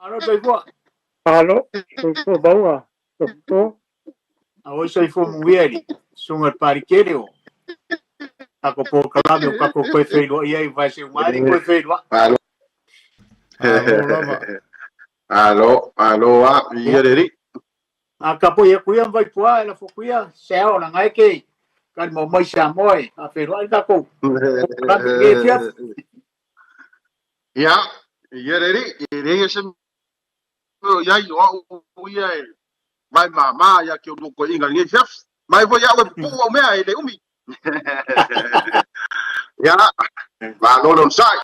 Alo soifua. Alo, soifua baua. Soifua. Oi soifua muieri. Sunga parikere o. Ako po kalame o kako koe whairua iai vai se umari koe whairua. Alo. Alo lava. Alo a ieri. A kapo ia kuia vai pua e la fokuia se ao na ngai kei. Kan mo mai sa moi a whairua i kako. Kalame nge fiaf. Ya, ieri ieri sem ya yo uia e. Mai mama ya ke o ko inga nge fiaf. Mai vo ya o pu o mea e le umi. Ya, ma lo sai.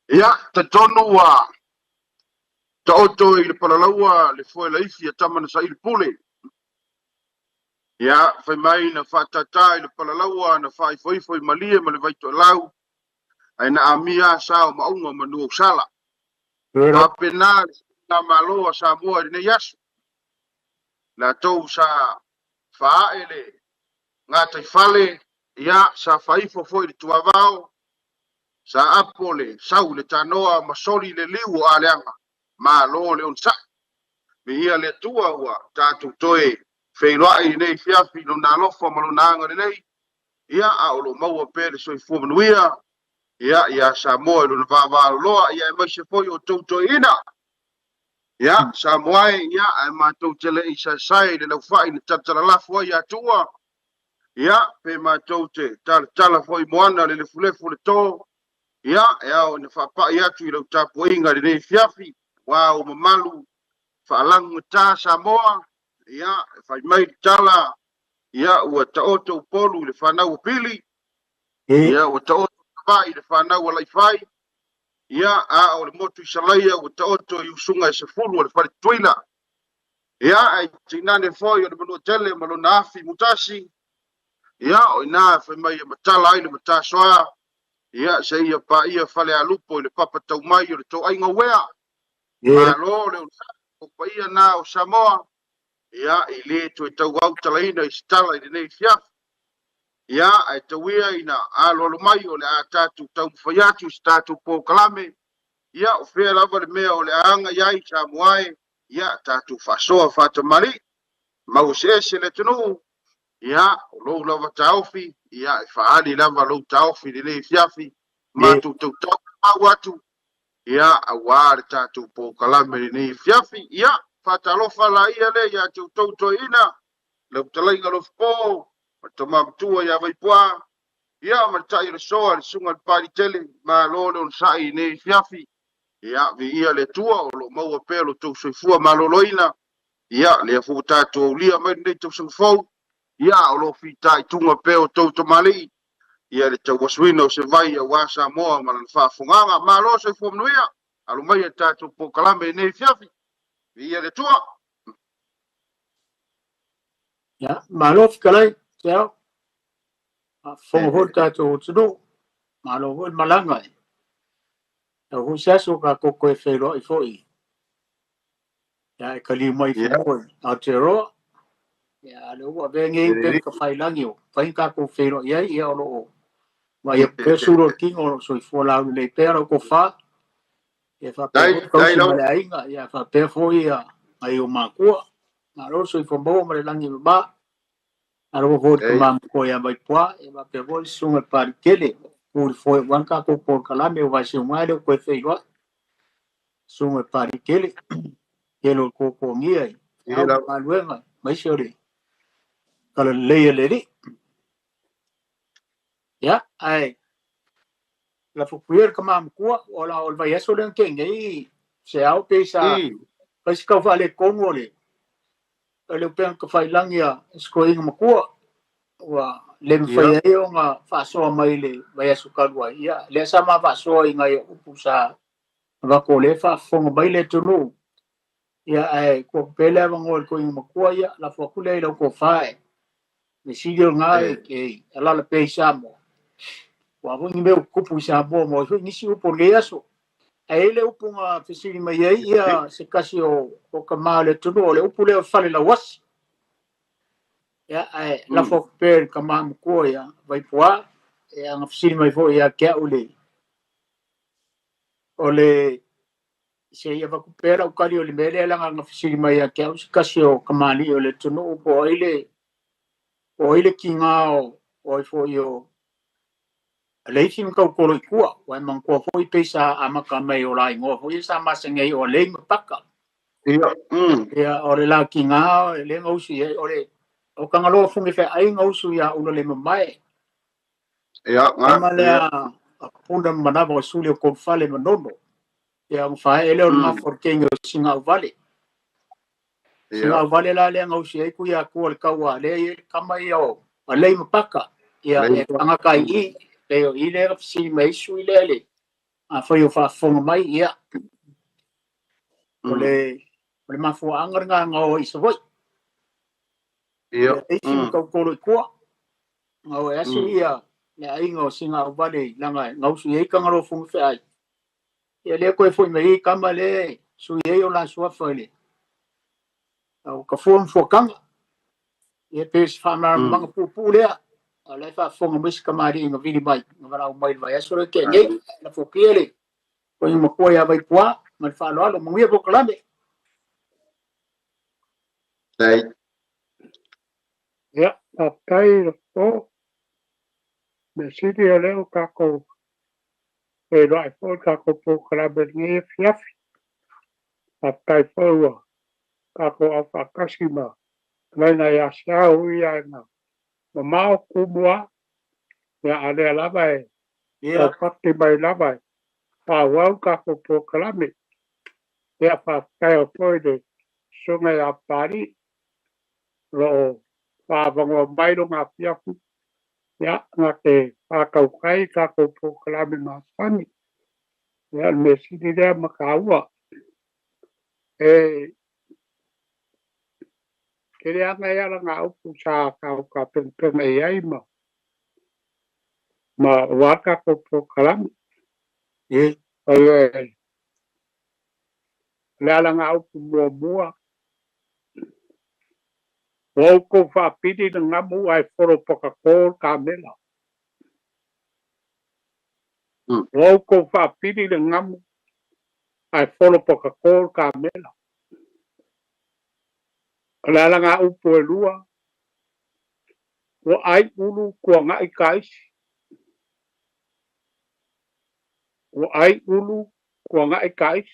Ya, te tonu wa ta oto i le palalaua le foi la isi tamana sa i le pule. Ya, fai mai na fatata i le palalaua na fai foi malia ma le vaito lau. Ai na amia sao maunga manu sala. Pa pena na maloa sa moa ni yasu. La tou sa faele nga tai fale ya sa faifo foi le tuavao. Sa apole sau le tanoa masori le liu aleanga. Ma lo le unsa. Me ia le tua ua tatu toe feiloai nei fiafi no na lofa malo nanga nei. Ia a olo maua pere soi fu manuia. Ia Samoa lo na va loa ia mai se foi o toto ina. Ia Samoa ia ai ma toto le isa sai le fai ni tatala la foi ia tua. Ia pe ma toto tala foi moana le fulefu le to. Ia o na fa pa ia tu le tapo inga le nei fiafi. Wa o mamalu faalang ta Samoa ia fai mai tala ia ua taoto polu le fanau pili ia ua taoto vai le fanau lai fai ia o le motu salaia ua taoto i usunga se fulu le fai tuila ia ai tinane foi o le manu tele malo na afi mutasi ia o ina fai mai matala ai le matasoa ia se ia pa ia fale alupo le papa tau mai o le to ai ngawea ma lo le o paia na o Samoa ia i le to tau au talaina i stala i nei fiaf ia ai tawia ina alo mai o le atatu tau faiatu statu po kalame ia o fea lava le mea o le anga ia i Samoa ia tatu fasoa fata mari ma o se le tunu ia o lo lava taufi ia i faali lava lo taufi le nei fiafi ma tu tau watu ia awar tatu po kalame le nei fiafi ia fatalofa la ia le ia tauto ina le talainga lo po to mamtua ia vai pua ia ma tai le soa le sunga le pali tele ma lo le sai nei fiafi ia vi ia le tua o lo mau pelo to soifua ma lo loina ia le fu tatu lia mai nei to sofo ia o lo fitai tunga peo to mali ia le tau waswino se vai a wasa moa ma le fa funganga ma lo soifua mnuia alu mai tatu po kalame nei fiafi ia le tua. Ya, malo fikalai, ya. Fongo hota to tsudo, malo hol malanga. Ya hu siaso ka koko e whairo i foi. Ya e kali mai fongo Aotearoa. Ya le ua vengi pe ka whailangi o. Whain ka ko whairo iai ia olo o. Wa ia pesuro kingo so i fuala au nei pera ko wha. Ia wha pera kausi male ainga. Ia wha pera foi ai o makua. Malo so i whamboa male langi ba. Aro ho ko mam ko ya mai pua e ma pe vol sunga par kele por foi wanka ko por kala me va se mai ko fe igual sunga par kele kelo ko ko ngia au ma luenga mai sore kala le ri ya ai la fukuer ka mam ko ola ol va yeso den ken ei se au pe sa pas ka vale kongo le le pen ka fai langia skoing ma ko wa le fai e o nga faso mai le vai suka wa ia le sama faso i nga upusa va ko le fa fonga mai le tunu ia ai ko pele va ngol ko i makua ia la fo kule le ko fai le sidio nga ke ala le pe samo wa vo ni me kupu sa bo mo so ni si upo le aso ai le upu nga fisili mai ia se kasi o kamale tunu le upu le fale la was ya ai la fo per kama ko ya vai pua ya ngafsiri mai fo ya ke ole se ia va kupera o kali o le mele la nga fisiri mai a kia usi kasi o kamali o le tunu upo o ile ki ngā o i fo i o leisi mkau koro i kua wai mang kua fo i peisa a maka mai o lai ngoa fo i sa masengei o lei mapaka ia o le la ki ngā o le ngausi o le o kangaloa fungi fe ai ngausu ia ulo le mamae ia ama lea a puna manava o suli o kofale manono ia ngwhae ele o ngā forkengi o singa o vale singa o vale la lea ngausi ai kuia kua le kaua le kama ia o a lei mapaka ia e angakai i leo i le si mai sui le a foi o fa fonga mai ia o le mafu angar nga o i savoi ia e si ka kolo i kua nga o asi ia le ainga o singa o vale langa ngausi ai ka ngaro funga fe ai ia le koe foi mai kama le sui ai o la sua fale o ka fuam fokanga ia pes fa manga pupu lea ala fa fonga mis kamari nga vini mai nga vara mai vai aso ke nei na fokiele ko mo ko ya vai kwa ma fa lo mo ia boklame dai ya atai o me sidi ale o kako e rai fo kako po klabe ni fiaf atai fo kako afa kasima na ya shau ya na mau kubwa ya ale lava ia pati mai lava pa wau kako po klame ya pa kai o poide sunga ya pari lo pa bango mai lo nga fiafu ya nga te pa kau kai kako po klame ma pani ya me sidi dia makaua kere anga ya nga upu sa kau ka pen ai ma waka ko klame le ala nga upu mua o ko fa pidi nga mu ai foro poka ko kamela o ko fa pidi nga mu ai foro poka ko kamela le ala nga upu lua o ai ulu ko nga ikais o ai ulu ko nga ikais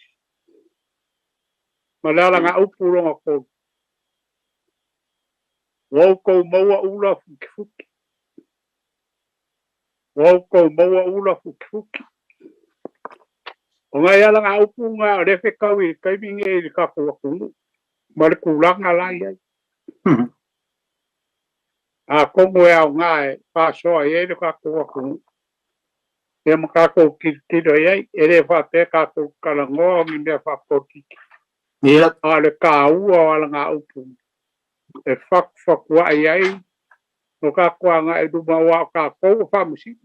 ma le ala nga upu longa ko Wauko maua ula fuki. Wauko maua ula fuki. O ngai ala ngā upu ngā refe kawi kaiminge i ka kuakungu. Mare kulanga lai ai. A kongo e au ngā e pāsoa i e ka kuakungu. E makako kitiro i ai. E re whate kako kalangoa mi mea whapotiki. A le ka ua ala ngā upu. E whakua ai ai, o ka kuanga e duma wa ka kou whamusi.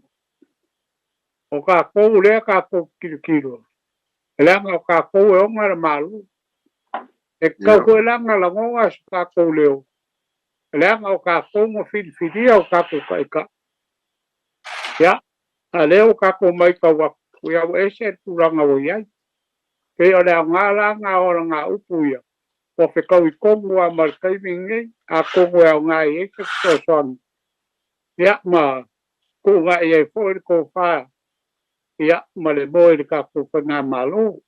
O ka kou lea ka kou kilo. E leanga o ka kou e onga malu. E kau koe langa la ngonga su ka kou leo. E leanga o ka kou mo whidiwhidia o ka kou kaika. Ia, a leo ka kou mai ka waku. Ia o ese turanga o iai. Kei o lea ngā langa o ngā upu ia. O fe kau i kongu a markai mingi, a kongu e au ngai e ke son. Ia ma, ko ngai e fōi ko whaa. Ia ma le moe le ka kuka ngā malo.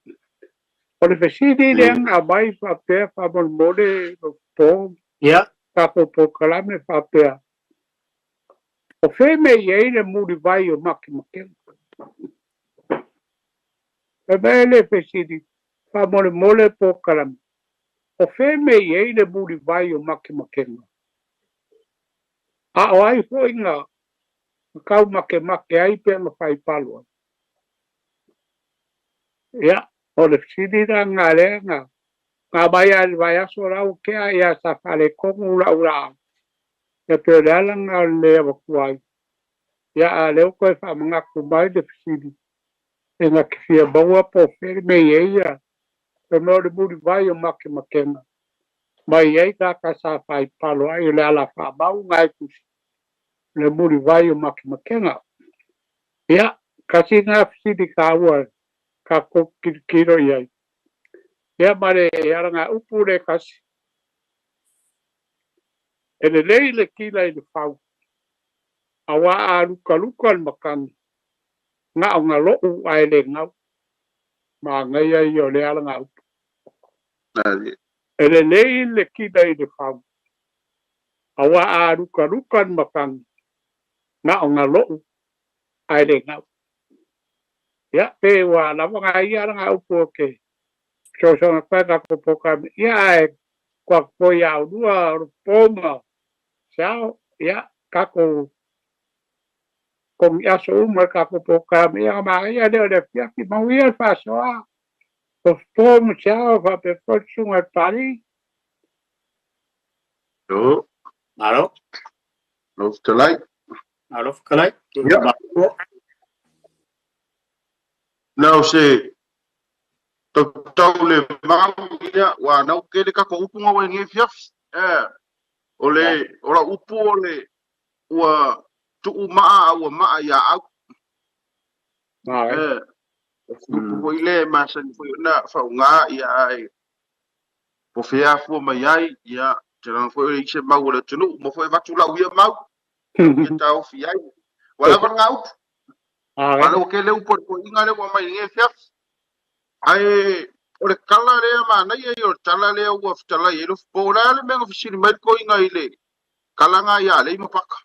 O le fesidi leang a mai whapea whamon mole o tō. Ia. Ka kuka kalame whapea. O whē me iei le muri vai o maki makena. E mea le fesidi, whamon mole po kalame. O whē me iei le muri vai o maki makenga. A o ai fo inga, kau make ai pe ma whai palua. Ia, o le fsidi na ngā renga. Ngā mai ali vai aso rau kea ia sa whale kongu ura ura. Ia pe reala ngā lea wakuai. Ia a leo koe whamangaku mai le fsidi. E ngā kifia baua po where me iei ia. Pe mo le muri vai o maki makenga. Mai ei ka sa whai palo ai le ala whabau ngai kusi. Le muri vai o maki makenga. Ia, kasi ngā fsidi ka ua ka kukiro iai. ya mare ya nga upu le kasi ele le kila i le fau awa a luka makani nga o nga lo u ai le ngau ma nga ia i o le ala nga upu ele le kila i le fau awa a luka makani nga o nga lo u ai le ngau ya pe wa la nga ia ala nga upu ke so nga pa ka poka ia ai kwa po ya dua poma sao ya kako kong ya so kako poka me ya ma ya de ya ki ma wi fa so a pom sao fa pe po sunga tali Yo, Malo, lo stelai. malo kalai. Ya. Now say to le mau ia wa na ke le ka ko upu nga ngi fiaf. Ole ora upu ole wa tu maa wa maa ya au. Upu ko ile ma san fo na fa nga ia ai. Po fia fu mai ai ia terang fo i se mau le tunu mo fo va tu la ia mau. Ia tau fi ai. Wala va nga upu. Malo ke le upu ko inga le wa mai ngi fiaf. Ai ore kala le ma na ye yo tala le wa tala ye lo pora le me ofisi mai ko inga ile kala nga ya le mo paka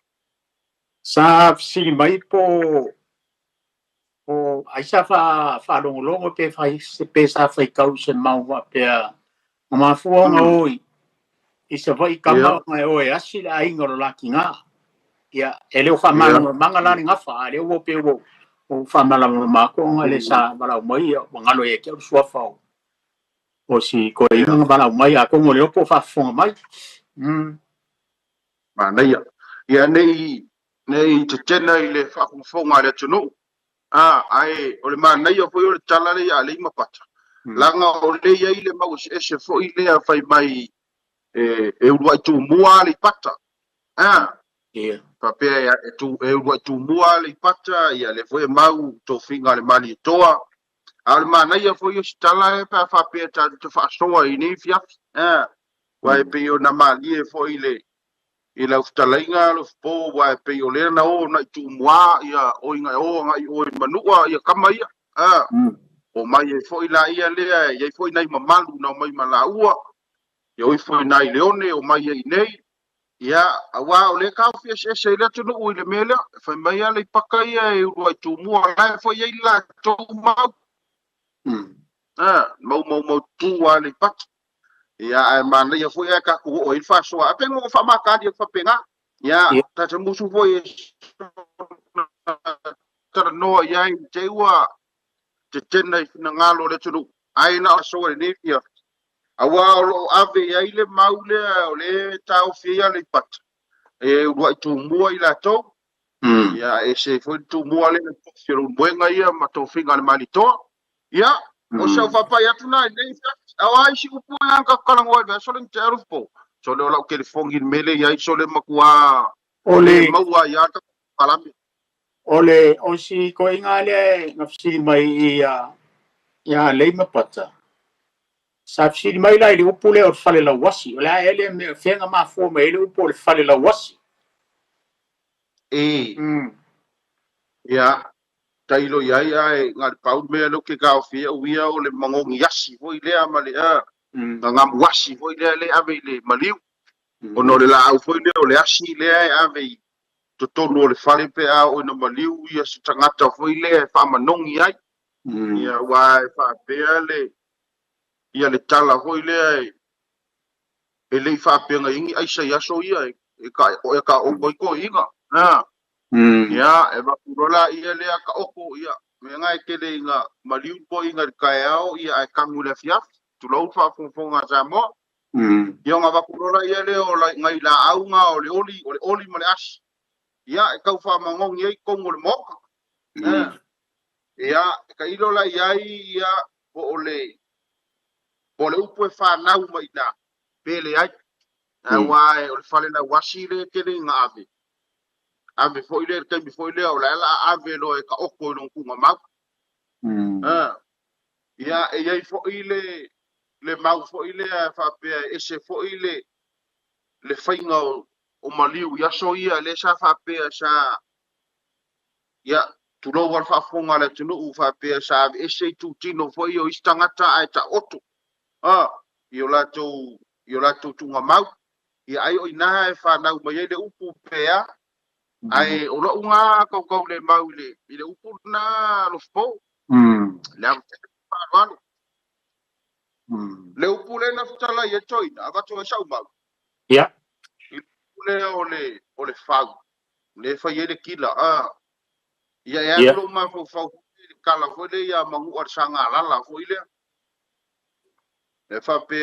Sa si mai po ai sa fa longo pe fa se pe sa fa kau se mau wa pe ma fu nga oi i se vai kama nga oi asi la inga lo la kinga ya ele o fa manga la nga fa le wo pe wo o fa mala ma ko nga le sa bala mai o nga lo ye ke so fa o si ko inga bala mai a ko mo le po fa fo mai ma na ya nei te tena ile fa ko fo nga le tunu ai ole ma na yo fo yo tala le ya le mo pata la nga o le ya ile ma o se fo ile ya fa mai e ua tu mua le pata pa pe ya tu e ua tu mua le pata ya le fo mau to finga le mali toa al mana ia foi stala e pa fa pe ta te fa so ai ni fia wa pe yo na mali e foi le stala inga lo po wa pe yo le na o na tu mua ia o inga o ngai o manua ia kama ia o mai e foi la ia le ia foi nai mamalu na mai mala ua ia o foi nai leone o mai ai nei ia awa o le ka fia se le tu no le mele fa mai le pakai e o tu mua la foi ia la tu mau mau tu ali pat ya ai mana ya foi ka ku o fa so a pe mo fa ma ka dia fa penga ya ta te musu foi ta no ya i te wa te tena na ngalo le tu ai na so ni ya awa lo ave ya ile maule o le tau fia le pat e ua tu mua i la to ya e se foi tu mua le fio buenga ia ma to finga le malito ya o se fa pa ya tuna nei awai si upu yang ka kalang wa ba so le teruf po so le la ke fongi mele ya so le makua ole maua ya ta palami ole o si ko inga le ngafsi mai ya le ma pata sa si mai la le upu le o fale la wasi ola ele me fenga ma fo me le upu le fale la wasi ya tailo ya ya ngal pau me lo ke ka fi o ia o le mangongi yasi foi le amale ngam wasi foi le ave le maliu ono le la au foi le o le asi le ave to tonu le fale pe a o no maliu ia se tangata foi le fa manongi ai ia wa fa pe le ia le tala foi le ele fa pe ngai ai sa ya so ia e ka o ko inga ya e va kurola ia le ka oko ia me ngai ke le nga maliu po inga ka ao ia ai kangu le fiaf tu lo fa fonga sa mo ia nga va kurola ia le o ngai la au nga o le oli mo le as ia e ka fa mangong ia ko mo le mo ia ka ilo la ia o le upo e fa na u mai na pele ai wa o le fale na wasi le ke le nga ave foi le ke mi foi le o la ave lo e ka oko no ku ma ia e ai foi le le mau fo ile fa pe ese fo ile le fainga o maliu ya so ia le sa fa pe sa ya tu lo war fa fonga le tu no fa pe sa ese tu tino fo io istangata ai ta otu io la tu nga mau ia ai o ina e fa na mai le upu pe ai o lo unga ko le mau le upu na lo fo le fa wanu le upu le na ftala ye choina ava to sa mau ya le o le fau le fa ye le kila ia ya lo ma fo kala fo le ia mangu ar sanga la fo ile le fa pe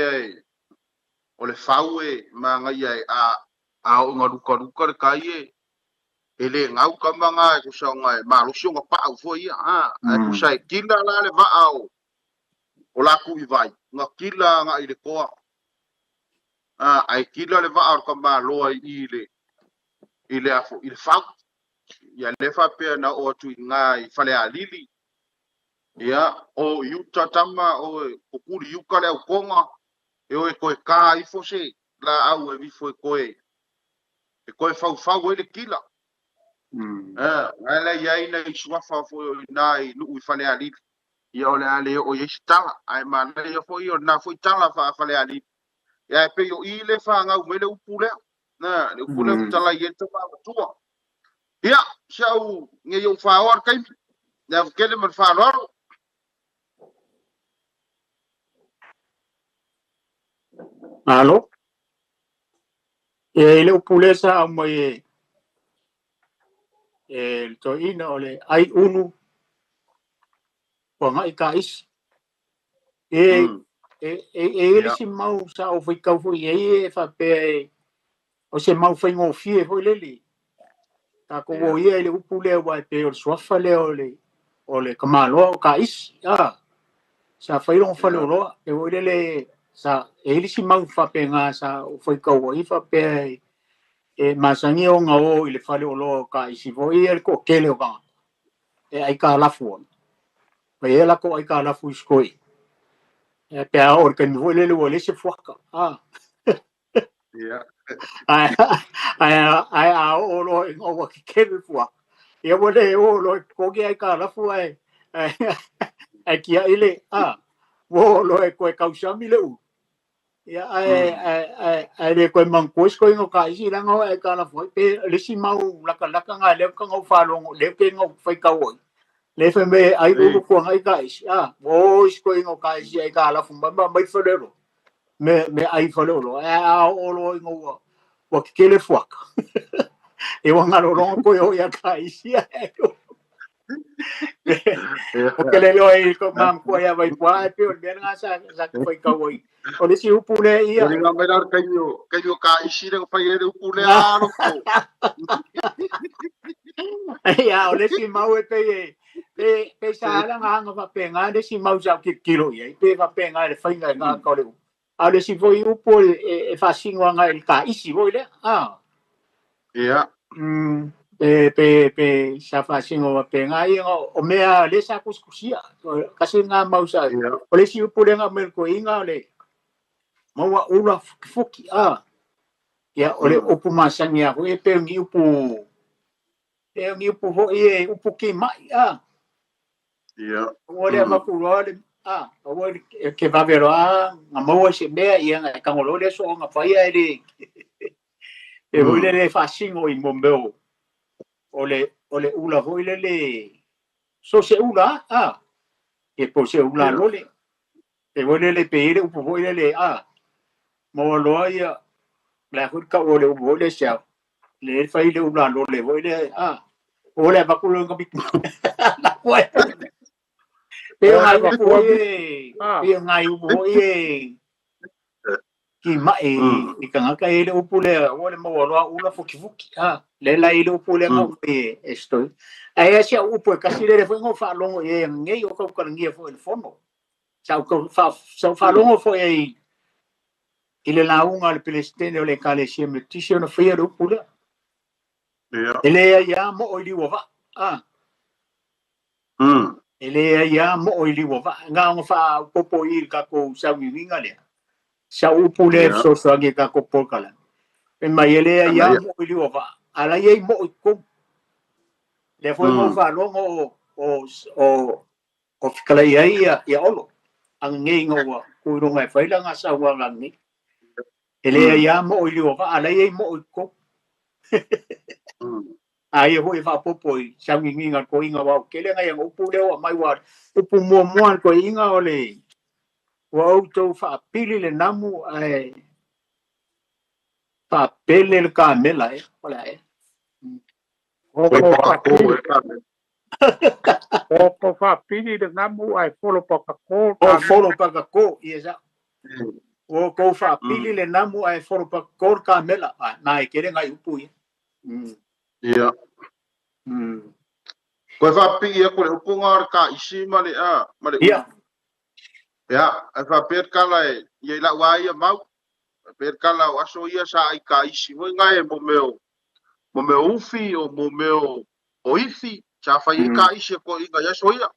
o le fau e ma ngai ai a o nga ruka kai ele ngau ka manga ku sa ngai ma lu sunga pa au fo ia ku sai kila la le va au o la ku i vai nga kila nga ile ko ai kila le va au ka ma lo ai ile afo ile fau ia le fa pe na o tu ngai fale alili ia o yuta tama o kuri yuka le konga e o ko ka i fo se la au e vi fo ko fau ele kila ala ia ina i swafa fo nai nu i fale alili ia o le ale o ye stala ai man le fo io na fo tala fa fale alili ia pe yo ile fa nga u le upule na le upule tala ye to ma tua ia sau nge yo fa or kai ya kele man fa lor alo le upule sa mai to ina ole ai unu ko ngai ka is ele si mau sa o foi kau foi e fa pe o se mau foi ngo fie foi leli ta ko wo ye le upule wa pe o swafa le ole kamalo ka is sa foi long fa lo e wo le sa ele si mau fa pe nga sa o foi kau i fa pe masangi o nga o ile fa le lo ka isi foi el ko kele o ka ai ka la fu pe ela ko ai ka la fu skoi pe a or kan vo le se fuaka ia ai o lo o wa ke fua e wo le o lo ko ke ai ka la fu ai ki ile wo lo e ko ka usami le u ya ai le ko man ko ngo ka isi la ngo ai ka la fu pe le si mau la ka nga le ka ngo fa lo le ke ngo fai ka wo le fe me ai u ko ngai ka isi wo ko ngo ka isi ai ka la fu ba mai fa le me ai fa le lo o lo ngo wa ke le fuaka e wanga lo ko yo ya ka isi o ke le lo e ko mam ko ya vai pa pe o ben nga sa foi ka woi o le si upule ia ringa mai dar kanyo ka isi le fa ye upule a lo ko ya o le si mau e pe sa la nga nga fa pe nga le si mau sa ki kilo ye pe fa pe nga le fa nga nga ka le a le si foi upule e fa singo nga el ka isi voi le ia pe sa fa singo pe nga i o mea le sa kuskusia kasi nga mau sa o le si upule nga mer ko inga le mau ula fuki ya o le upu masangi a e pe ngi upu ho e upu ke mai ia o le ma ku lo le o ke va vero nga mau se mea ia nga ka ngolo le so nga fa ia le e ho le fa singo i mombeo o le ula ho le so se ula e po se ula lo le e ho le pe le upu ho le mo lo ia la hu ka o le upu le sia le fa le ula lo le ho le o le ba ku lo ka bi la ko pe ngai upu pe ngai upu ki mai i ka ka ele upu le o le mo lo ula fuki le la ile upu le nga esto ai sia upu ka si le fo ngo fa longo e ngai o ka ngia fo el fondo sa fa longo fo ile la unga le pelestene o le kale sia me tisio na fia do upu le ele ya mo o li wa ele ia mo o ili wa nga nga fa popo i ka ko sa winga le sa upu le so so nge ka ko pokala pe mai ele ia mo ili wa ala ye mo ko le foi mo fa no o fikala ia olo ang nge ngo ku ro ngai fai la nga sa wa nga ni ele ia mo ili wa ala ye mo ko ai ho fa popo i sa winga ko inga wa ke le ngai upu le wa mai wa upu mo ko inga ole wa auto fa pili le namu ai fa pele le kamela ola o fa pili le namu ai folo paka ko o folo paka ko ia o ko fa pili le namu ai folo paka ko kamela na e kere ngai upu ia ko fa pili ko le upu ngar ka isi male ia ya fa per kala ye la wa ia mau per kala aso ia sa ai ka isi mo ngai mo me ufi o mo me o ifi cha fa i ka isi ko inga ya so ia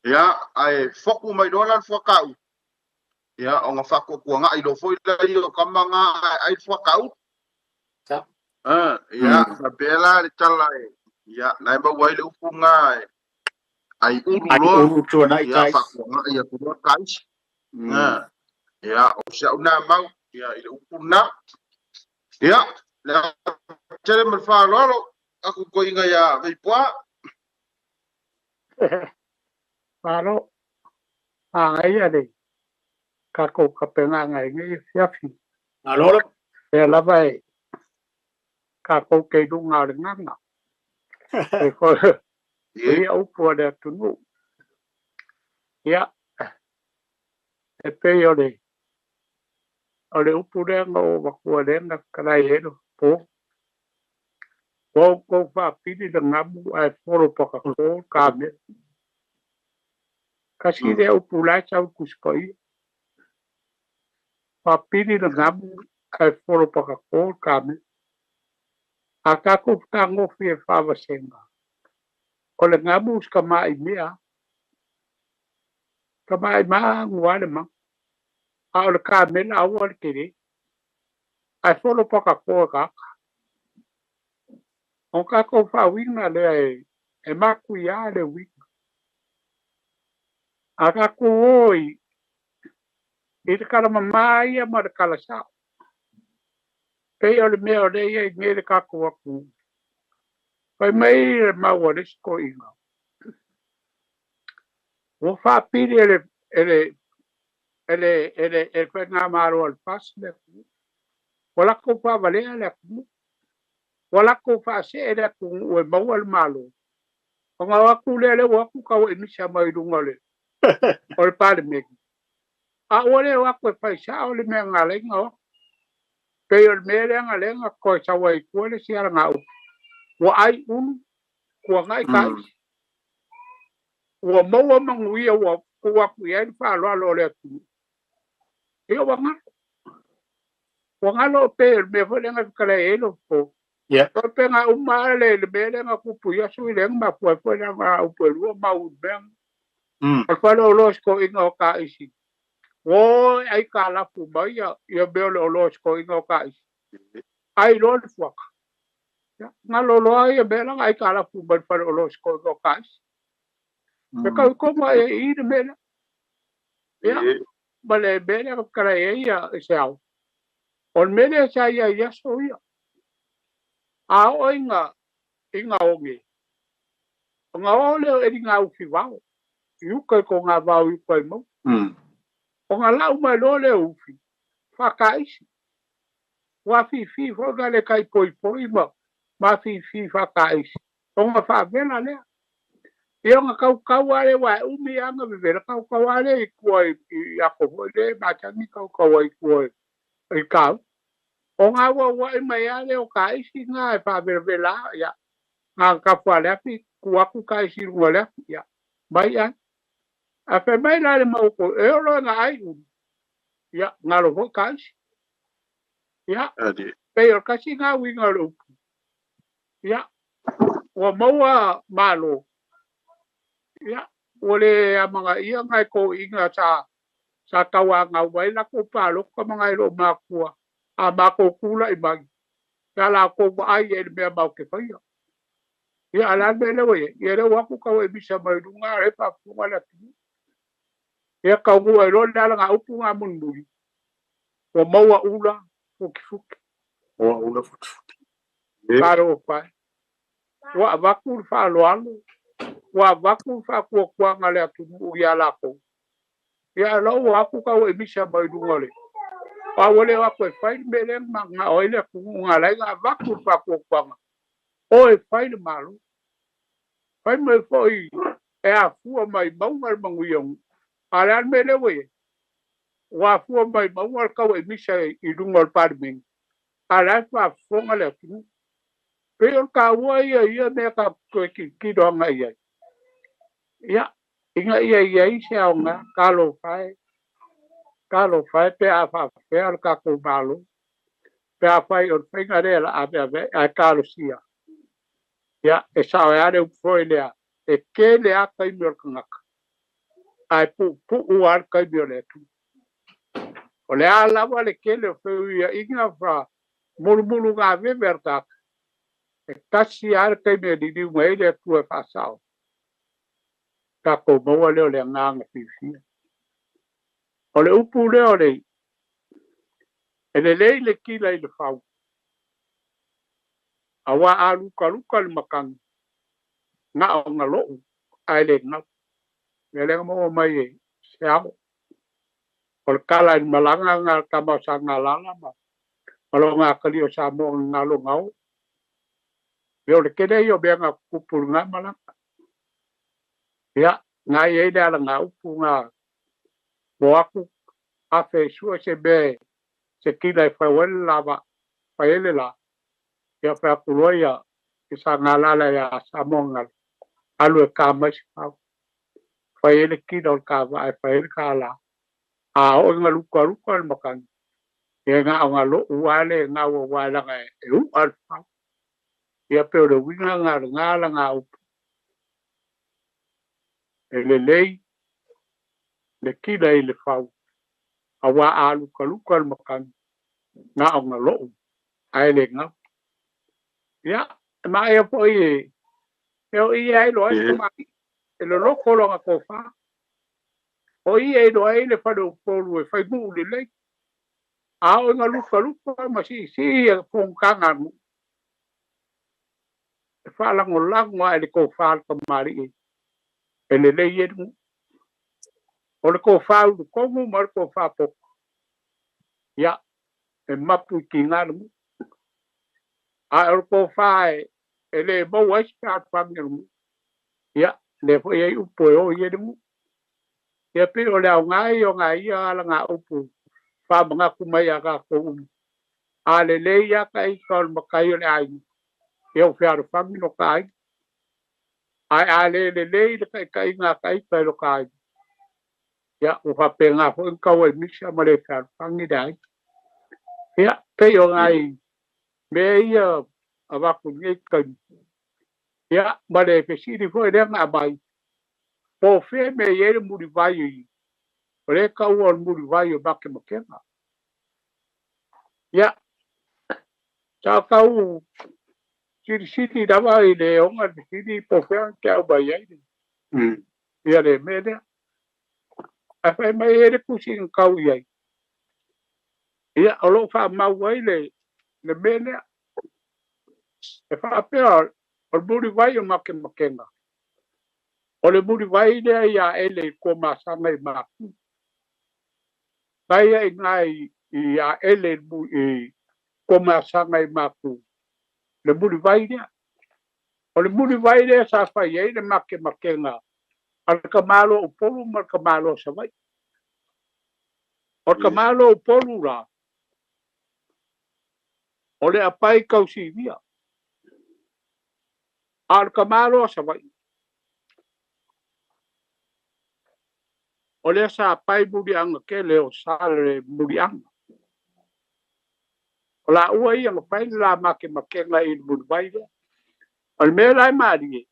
ya ai foku mai dolan fokau ya o nga fako ko nga i do foi la i o kamanga ai fokau ya fa bela le tala ya nai ba wai le upunga ai uru to nai ya fa ko nga ia ko ka isi ya o sa una mau ya ile upuna ya la chere mal fa lolo aku ko inga ya vai poa paro ai ade ka ko ka penga ngai ngi fiafi alolo e la vai ka ko ke du nga nga e ko e o po de tunu ya e pe ole upu de ngo ba ko de nga kala yedo po ko fa pili de ngamu ai foro paka ko ka me kasi de upu la cha kuskoi fa pili de ngamu ai foro paka ko ka me aka ko tango fi fa va senga ole ngamu ska mai mea ka mai ma ngwale ma ole ka me na wal kiri ai foro paka ko ka o ka ko fa winga le e maku ya le wi aka ko oi e kala mai ya mar kala sa pe ole me ole ye nge ka ko ku pai mai ma wale ko inga o fa pili ele fe nga maro al pas le wala ko fa vale le wala ko fa se ele ku o mawal malo o nga wa ku le wa ku ka o ni sa mai dunga le o pa me a ole wa ko fa sa ole me nga le nga pe yo me le nga ko sa wa ku le si ara nga wa ai ko ngai kai wa mawa manguia wa ku ya fa lo le ku yo wa lo pe me fo le nga kala elo po ya to pe nga umale le be le nga ku pu ya su le nga po nga u pe lu ma u ben fa lo sko inga ka isi o ai ka la fu ba ya be lo sko inga ka isi ai lo fu nga lo ya be la ai ka la fu ba fa lo sko inga ka isi pe ka ko ma i de me ya bale be le ka ya sa on mele sa ya so ya a o inga onge nga ole e nga u fi wa yu ko nga va u ko mo o nga la u ma lo le u fi fa kai wa fi fo ga le kai poi ma fi fa kai o nga fa bena le yo nga ka wale wa u mi anga be ka wale ko ya ko le ma cha ni ka wa ko e ka o nga wa mai ale o kai nga fa la ya nga ka fa le fi ku kai wala ya bai ya a fe mai la le mo ko e lo nga ai ya nga lo kai ya pe yo ka si nga wi nga lo ya wa mo wa malo ya ole mga iya ngai ko inga sa kawanga wai la ko palo ko mga ilo makua a mako kula i mai kala ko ai e me mau ke fai ya ala me le we ye le wa ku ka we bisa mai dunga e pa ku wala ti ya ka ku e ro la nga upu nga mun bui o maua ula o kifuki o ula futu karo pa wa vaku fa lo alu wa vaku fa ku kwa nga le tu ya la ko ya lo wa ku ka we bisa mai dunga le pa wole wa ko fai me le nga o ile ku nga la nga vaku fa ku kwa o e fai le malu fai me foi e a fu mai maunga manguiong ala me le we wa fu mai maunga ka we bisa i dunga parmin ala fa fonga le tu pero ka wo ia me ka ko ki do nga ia ya inga ia se nga kalo fai pe a fa pe al ka ko balu pe a fai o finga de la a kalo sia ya e sa ya de foi le e ke le a kai mi ka ai pu u ar kai mi le tu o le ala wa le ke le fe ia inga fra murmuru ga ve verta e kasi ar kai mi di mai le tu e fa sao ka ko mo le nga fi o le upu le o le le kila i le fau awa alu kaluka le makang nga o nga lo ai le nga le mo mai e se amo o le kala i malanga nga kama sa nga lala ma o lo nga kali o sa mo nga lo ngau o le kene i o bea nga kupur nga malanga ya nga i e le ala nga upu nga mo aku a fe sua se be se kila i fawele lava faele la ya fa kuloya isa ngalala ya samonga alu ka mas fa ele ki dol ka va fa ele ka la a o ngalu ka makan ye nga ngalo wale nga wo wala nga e u alfa ya pero winga nga ngala nga u ele lei le ki dai le fa awa alu ka makan nga ngalo ai le nga ya ma e po ye eu ia ai lo mai ele lo ko lo ko fa o ia e lo ai le fa do polu e fa bu le a o nga luka ma si e fong kanga e fa lango e ko fa ka mari e le ye o le ko fa u ko mu mar ko fa po ya e mapu ki nga a o ko fa e le bo wa sta pa ngi ya le po ye u po o ye mu ya pe o le nga ia la nga u pu fa nga ku mai aga ko a le ya kai kol ma kai le ai eu fiar fami no kai ai le kai nga kai kai lo kai ya o fa pe nga fo ka we mi sa ma le fiar fami dai ya pe yo ngai me ia ava ku ni kai ya ma le pe si di fo de nga bai po fe me ye mu di vai o le ka o mu di vai ba ke mo ke ya ta ka u Siri dava ile onga siri pofea kia bai ai. Ia le mele. A fai mai ere kusi ngau iai. Ia alo fa mau ai le mele. E fa apea o muri vai o makenga. O le muri vai le ia ele ko masanga i maku. Vai ai ngai ia ele ko masanga i maku. Le muri vai le. O le muri vai le sa fai ai le makenga. Al kamalo o polu mal kamalo sa vai. O kamalo o polu la. O le apai kausi via. Al kamalo sa vai. O le sa apai murianga ke leo sale murianga. O la ua ia nga pai la makenga i muri vai le. O le me lai maari e.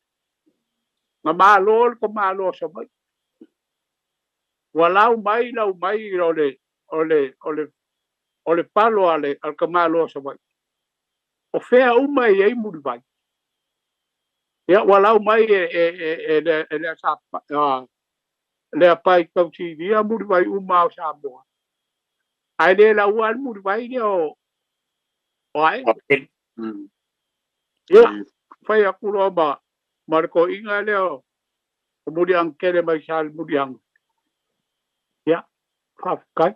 malo ko malo sa mai walau mai ole palo ale al ka malo sa mai o fea uma e ai muri vai ya walau mai le sa le pai kau si dia muri vai uma sa bo ai le la wan muri vai le o ai ya fai aku lo ba marco inga le o muri ang kele mai sal muri ang ya kai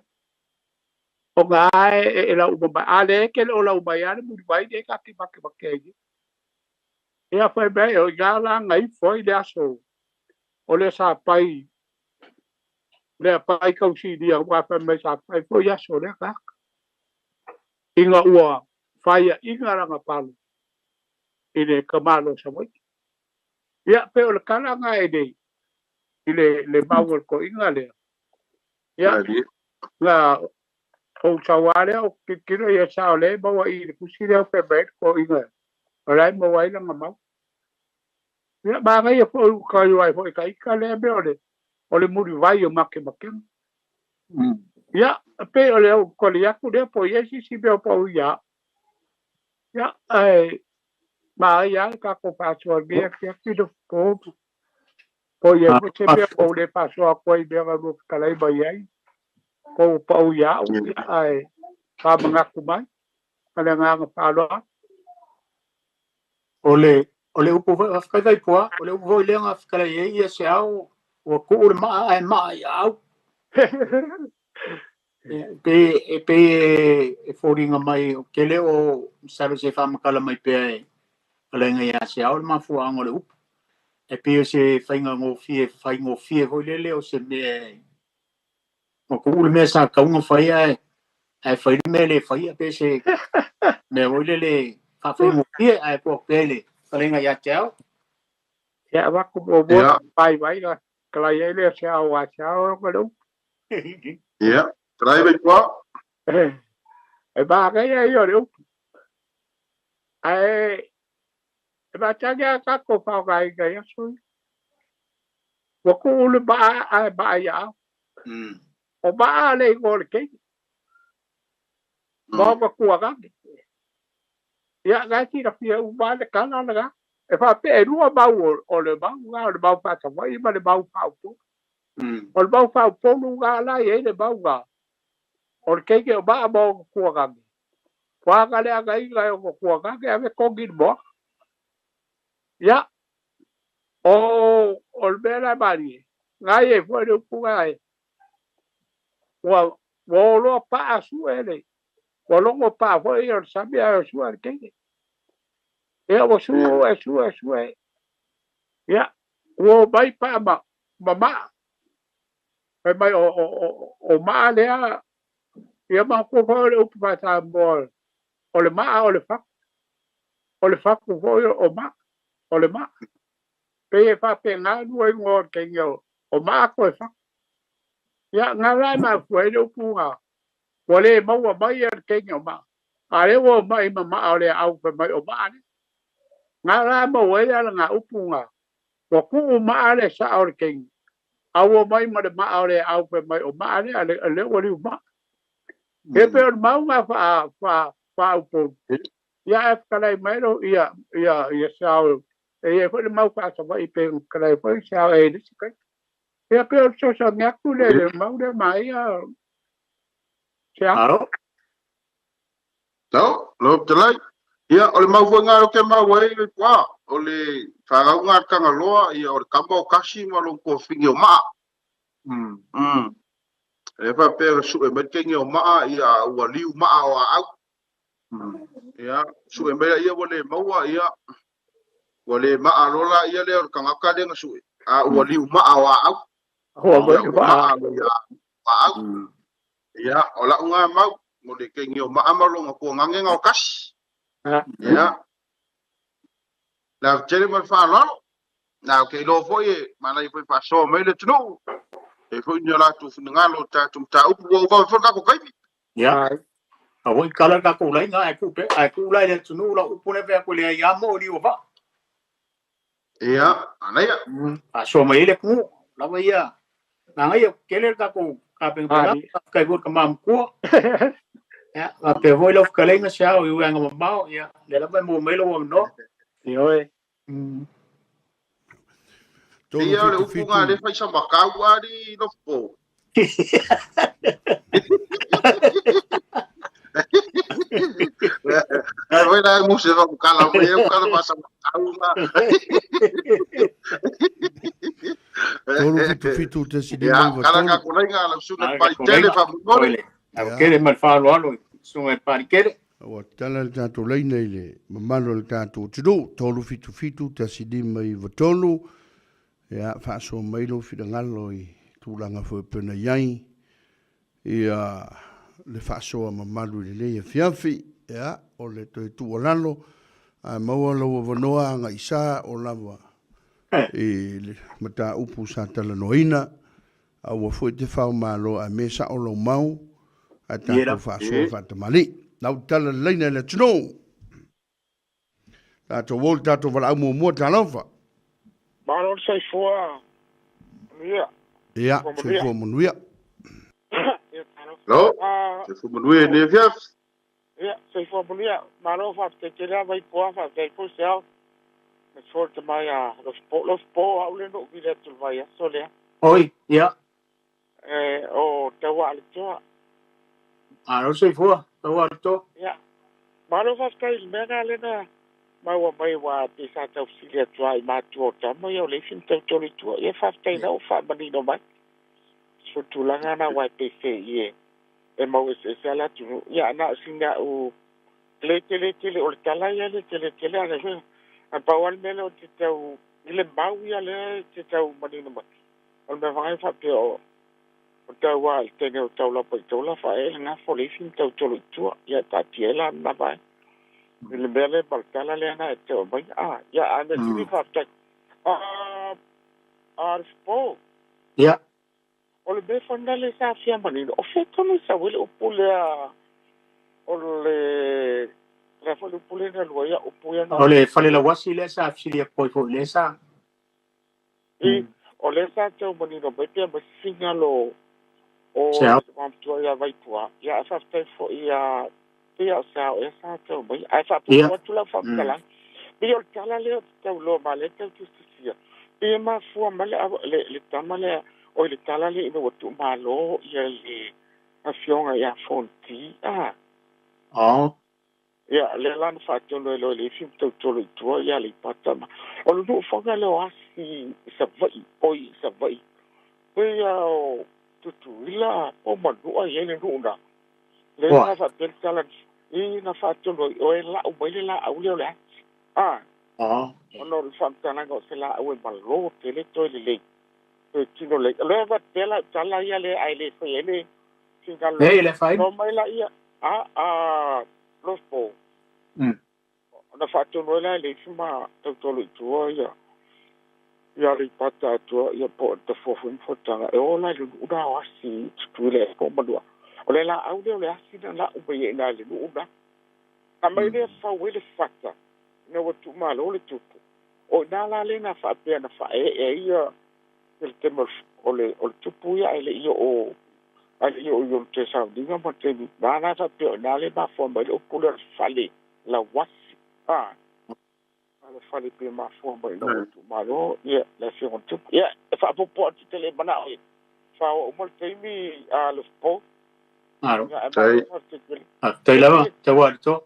o ngai la uma ale ke o la uma ya muri vai de ka ki ba ke ia fai be o gala ngai foi le aso o le sa pai kau si dia wa fa me sa pai foi aso le ka inga ua fai inga ranga palu ine kamalo sa moi ia pe o le kala ngai de le bawol ko inga le ia la o chawale o kiro ia sa le bawa i kusi le pe be ko inga Alai mo wai lang mau. Ya ba ngai fo ka yo ai fo kai ka le be ole muri vai o make. Ya pe ole o ko le aku de po yesi si be po ya. Ya ai ma ya ka ko pa so be ki do po ye po se be o le pa so ko i be ga ro ka lai ba yai. Ko pa o ya ai ka mga kumai. Kala nga pa lo. Ole upo afka vai poa, ole upo le nga afka ye se au o ko o ma ai au. Pe foringa mai ke le o sabe se fama kala mai pe ale nga ya se au ma fu ang ole upo. E pe se fainga ngo fie ho le o se me o ko o me sa ka un fai ai fai me le fai pe se me o le fa fai mo fie ai po pele kalenga ya chao ya wa ko bo pai vai la kala ye le chao wa chao ko do ya trai be ko e ba ga ye yo do ai e ba cha ga ka ko pa ga ya so wa ko le ba ya o ba le ko le ke ba ko ga ya ga ti ra fia u ba le kana ga e fa pe rua ba o le ba pa ta vai ba le ba pa pu o le ba pa pu lu ga la ye le ba ga o ke ba ko ga wa ga le ga i ga ko ga ke ave ko git bo ya o le la ba ni ga ye fo le pu ga wa lo pa su ele wa lo pa fo yo sabia su ke ya o su ya o bai pa ma e mai o ma le a ya ma ko fo le upa ta bol o le ma o le fa ko fo o ma o le ma pe fa pe na no e ngor ke yo o ma ko fa ya nga la ma fo le upa o le ma wa mai ke yo ma ale wo mai ma o le au pe mai o ma ni nga la mo we ya nga upunga ko ku ma ale sa or king awo mai ma de ma ale au pe mai o ma ale wo ri ma e pe ma nga fa upu ya e kala mai ro ya sa e fo ma fa sa vai pe kala fo sa e de ka e pe so sa nga ku le ma de mai ya Aro no lo trai ia ole mau nga o ke mau ai le kwa ole fa nga ka ngaloa ia o kambo kasi ma lo ko fingi o ma e fa pe su e met kengi o ma ia wa liu ma o au ia su e me ia wole mau ia wole ma alola ia le o kanga ka le su a wa liu ma o au ho ba au ia ola nga mau mo le kengi o ma amalo ko ngange nga o kasi ya la tele mal fa lo na ke lo foi mana i foi fa so me le tno e foi nyola tu ngalo ta tum ta upu wo fa ka ko kai ya a voi kala ka ko lai nga ku lai le tunu la upu ne ve ko le ya mo li wa Ia, anaya. So mai le ku la mai ya na ngai kele ka ku ka pe pela ka go ka mam ku ya a pe voi lo ka le nga sia o yu nga ma ya le la mai mo mai lo no yo Ia le upu ngā le whai sa makau ari no po. Ai na mo se va kala mai o kala pasa makau na. Tolu fitu te si di Ya, mai kala tolu. ka ko nga la sunga pai tele fa mo. Au kere mal fa lo lo sunga pa kere Wa tala le tātou leina i le mamalo le tātou tiro, tolu fitu te si di mai tolu. Ia, whaaso mai lo whira ngalo i tūlanga whapena iai. Ia, le whaasoa mamalu le leia fiafi. Ia, o le toi tualalo. A maua lawa wanoa anga isa o lawa. E le mata upu sa tala noina. A ua fwoi te whao malo a mesa o lau mau. A tātou whaasoa whatamali. Nau tala leina le tino. Tātou wol tātou wala au mua tālauwha. Malo sai fua. Ia. Ia, sai fua manuia. No, se fu manuia ne fiaf. Ia, sai fua manuia. Malo fa te kera vai poa fa te fu sel. Me sorte mai a los po au le no vile tu vai so le. oi ya O te wa le toa. a lo sai fu to to Ia. Malo fa kai mena le na. Mai wa te sa tau silia tuai ma tuo tamo ia o le fin tau tori tua. Ia fa kai na o fa mani no mai. So tulanga na wa te se ie. E mau e se ala tu. Ia na singa o tele o le tala ia le tele ala fe. A pawal mele o te tau ile mau ia le te tau mani no mai. O me vai fa pe o tau wa te ne o tau la pa tau la fa e nga fo le fin tau tori tua. Ia ta tiela na vai. Le bele baltala le na te o mai ya ane tini fakta spo ya o le be fonda le sa fia mani o fe tonu sa wele o pule o le la fo le pule na lo ya o puya na o le fale la wasi le sa fili ko fo le sa o le sa te o mani no be te ba singa lo o am to ya vai tua ya sa te fo ya ia sa o sa te o mai ai fa pu tu la fa tala bi o tala le te lo male te tu sia e ma fu male le tamale o le tala le no tu malo ia le a fionga ia fonti oh ia le lan fa tu lo le fi tu tu ia le patama o lo fonga le asi sa vai oi sa vai ia o tu ila o ma do ia le runda le fa te tala na fatto o e la o bile la o le ono il fantana go se la o ballo te le to le tino le va tela tala ia le ai le foi ele singalo le fai no mai la ia los po na fatto no la le fuma to le tuo ia le pata to ia po te fofun fotanga e o la lu da wasi tu le ko madua o le la au le asi na o be na le lu da a mai le fa wele fata na o tu malo le tupu o na la le na fa pe na fa ia el tema o le tupu ia ele ia o ale ia o te sa dinga mo te ni na fa pe na le ba fo mai o pula fale la wasi ale fale pe ma fo mai no tu malo ia la fi on tupu ia fa po te le bana fa o mo te mi a lo po tai lava te wa to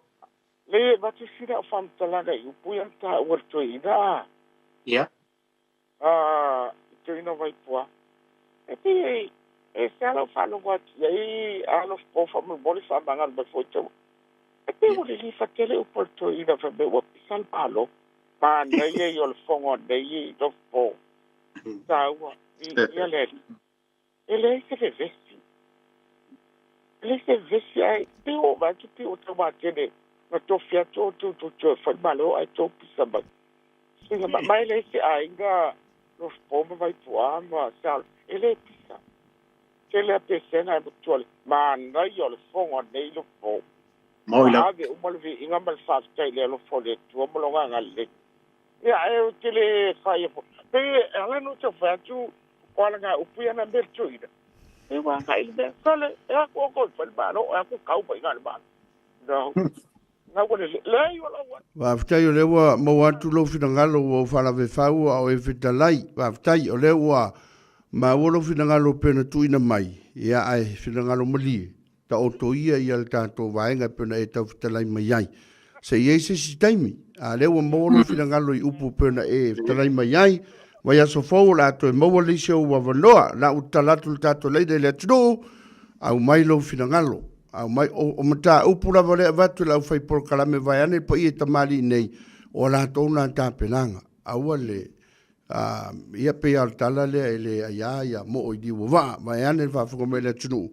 le va tu sira o fam talaga i puia ta o to ida ya to ino vai pua e se lo fa lo wat e alo po fa mo boli fa bangal be foto e pe o li fa tele o porto ida fa be o sal palo ma ne ye yo le fongo de ye do po ta wa ia le ele se vesti ai pe o va tu pe o to va tele na to fia to fa malo ai to pisa ba singa mai le se ai nga lo spomo vai pua ma sal ele pisa tele pe sena bu tole ma na yo le fongo nei lo po mo ila ave o mal vi inga mal fa tai le lo fo le tu mo lo nga le ya e te le fai po pe ala no te fa tu kwala nga upia na ber chuida e wa ka i de sale e ko ko pa ba no e ko kau pa nga ba no na ko le yo la wa va ftai o le wa mo atu lo fina ngalo o fala ve fau o e fitalai va ftai o le wa ma wo lo fina ngalo pena tuina mai ia ai fina ngalo mali ta o to ia le tato vaenga pena e tau fitalai mai ai se ia se si taimi a le wa mo lo fina ngalo i upu pena e fitalai mai ai vai aso fou la to e mo le se o wa vanoa la utalatu tato le le tro au mai lo fina ngalo au mai o mata upura vale vatu la fai por kalame vai ane po i tamali nei o la tona ta pelanga au le ia pe al tala le ia mo o di wa vai ane va fu come le tunu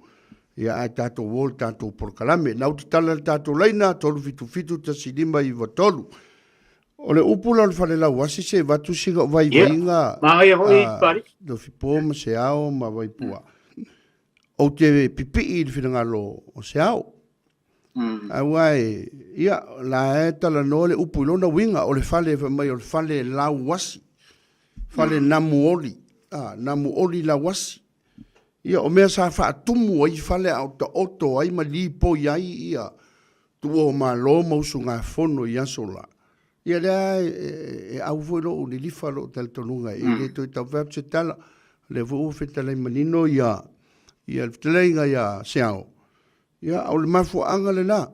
ia ai tato vol tato por kalame na utala tato leina tolu fitu ta sidima i votolu o le upula le fale la wasi se vatu singa vai vinga ma ia hoi pari do fipo ma se ao ma vai pua o te pipi i whianga lo o se au. Awai, ia, la e tala no le upu ilona winga o le fale mai o le fale la wasi. Fale namu oli la wasi. Ia, o mea sa wha atumu ai fale au ta oto ai ma li po iai ia. Tuo ma lo mausu ngā fono i asola. Ia lea e au fuero o ni lifa lo tal tonunga. I le toi tau vapse tala, le vu fetala i manino ia. Ia le telenga ia seao. Ia o le mafu anga le na.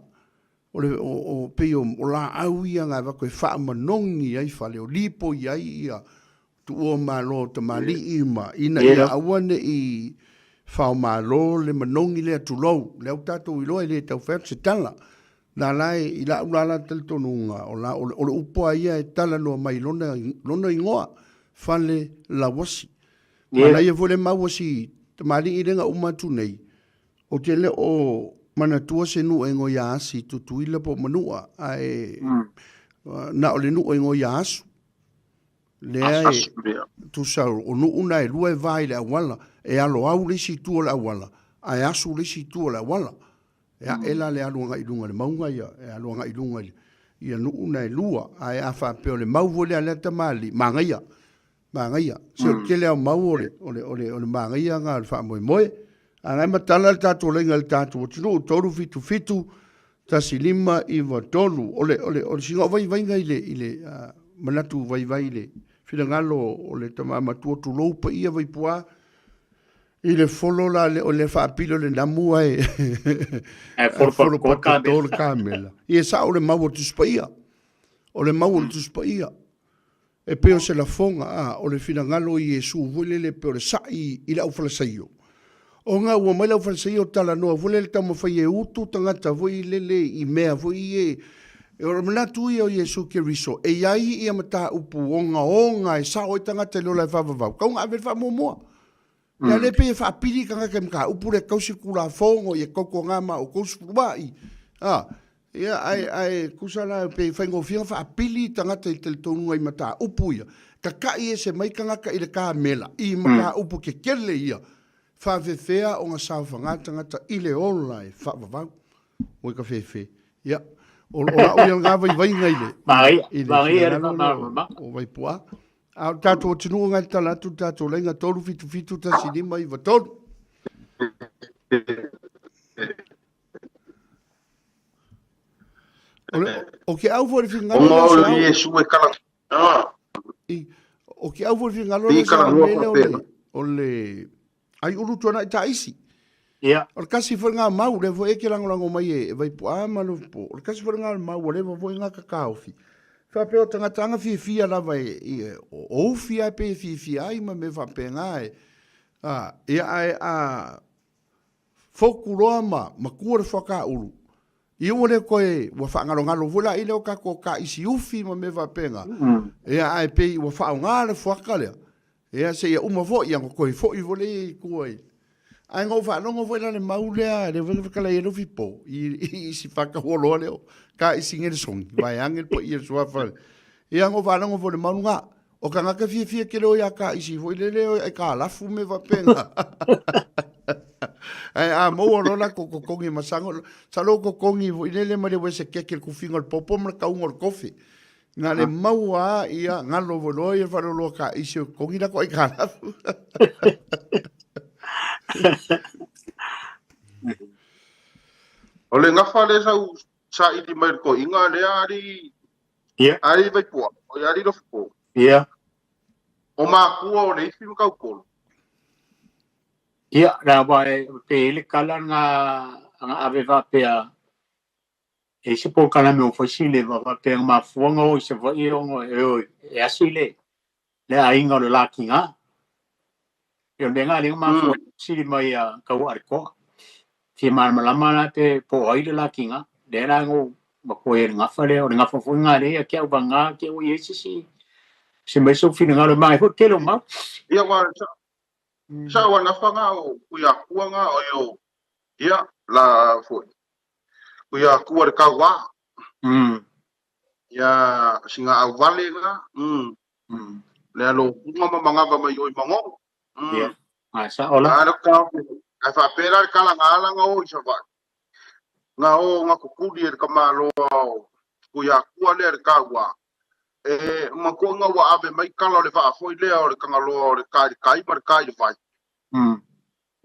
O le o peo o la au ia ngā wako e wha manongi ai whale o lipo iai ia. Tu o malo te mali ima. Ina ia awane i whao malo le manongi le atu lou. Le au tatou i loa i le tau whap se tala. Nā lai i la ulala tel tonunga. O le upoa ia e tala noa mai lona ingoa. Whale la wasi. Mana ia vole mawasi tamali i renga umatu nei, o te le o manatua se nu e ngo yaasi tutuila po manua, ai na o le nu e ngo yaasu. Le ai, tu sau, o nu una e lua e vai le awala, e alo au le si tua le awala, ai asu le si tua le awala. E la le aluanga ilunga le maunga ia, e aluanga ilunga ia nu una e lua, ai afa peo le mau vole ale tamali, mangaia. Mangaia. Se o ke leo mau ole mangaia ngā le wha moe. A ngai matala le tātou lenga le tātou o tino, o toru fitu, ta silima i wa tolu. Ole singa vai ngai i le manatu vai le. Whina ngalo o le tama matua tu loupa ia vai pua. I le folo la o le wha apilo le namu ai. Folo patatolo kamela. I e sa o le mau o tuspaia. O le mau o tuspaia. E peo se la fonga o le fina ngalo i Yesu vule le peo le sai i la ufala saio. O ngā ua mai la ufala saio tala noa vule le tamo fai e utu tangata vui lele i mea vui e o manatu i o Yesu ke riso e iai i amata upu onga e sao i tangata lola e whavavau. Kaunga ave wha mua. Ia le pe e wha apiri kanga ke mka upu le kausi kula fongo i e koko ngama o kausi kula i. Ia ai kusala pe faingo fia fa apili tangata i tel tonga i mata upu ia. Ka kai e se mai kangaka i le ka mela i maka upu ke kele ia. Fa fefea o nga sauwhanga tangata i le ola e fa vavau. Oi ka fefe. Ia. O la o ia ngā vai ngai le. Mai e rama. O vai pua. A tātou o tinu ngai talatu tātou lenga tolu fitu ta sinima i vatolu. O ke au fori finga o ngā Yesu e kala. O ke au fori finga lona sa mele o le ai uru tuana i taisi. O le kasi fori ngā mau le fo eke langolango mai e vai pu amalo po. O le kasi fori ngā mau le fo ngā kakaofi. Fa peo tanga fia lava e o fia pe fia ai ma me fa pe ngā e. Ia ai a foku roa ma kua le whaka uru. I ole koe wa whaangaro vula i leo kako ka isi ufi ma me wapenga. Ea ai pei wa whaangare whaka lea. Ea se ia uma fo i ango koe fo i vole i koe. Ai ngau whaanongo fo i lane maulea le whakala i rofi po. I si whakaholoa leo. Ka isi ngere songi. Vai angel po i e suafale. Ea ngau whaanongo fo le maunga. O ka ngaka fia ke leo ia ka isi fo i leo e ka lafu me wapenga. Ai a mo rola ko kongi masango sa lo ko kongi vo ile le mare wese ke ku fingo popo ma ka un kofi Ngā le maua ia ngalo voloi e whanolo ka isi o kongi na koi kāna. O le ngafa le sa iti mai ko inga le ari. Ia. Ari vai pua. O ari lo fo. Ia. O ma kua o le ifi kau kolo. Ia, rā wai pe ele kala nga ave va pea. E se po kala me o fasile va pea ma fuanga o se va i ongo e asile. Le ainga le laki nga. E o lenga le ma fuanga sili mai a kau ariko. Ti malama na te po ai le laki nga. Le ra ngo ma ko e nga fale o nga fuanga le ke o banga ke o yesi se me so fina nga le mai ho ke lo ma. Ia wa sa wa na fanga o kuya kuanga o yo. Ia la fo. Kuya kuar kawa. Ia singa au vale nga. Le alo kuma manga mai oi mango. Ia. Sa ola. Ana ka ai fa pera kala ngala nga o isa va. Nga o nga kukudi e ka malo kuya kuale e kawa. E mako nga wa abe mai kala le fa foi le o le kangalo o le kai mar kai vai.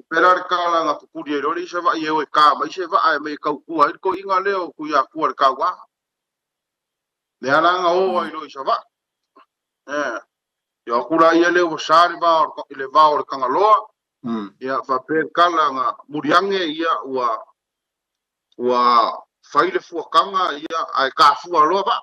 Pera kala nga kukudi e rori isa va ye o ka mai se va ai mai ka ku ai ko inga le o kuya kuale kawa. Le ala nga o ai lo isa va. Yo kula ia le o sari va o le va o le kangalo. Ia fa pe kala nga muriange ia wa faile fuakanga ia ai ka fua loa ba.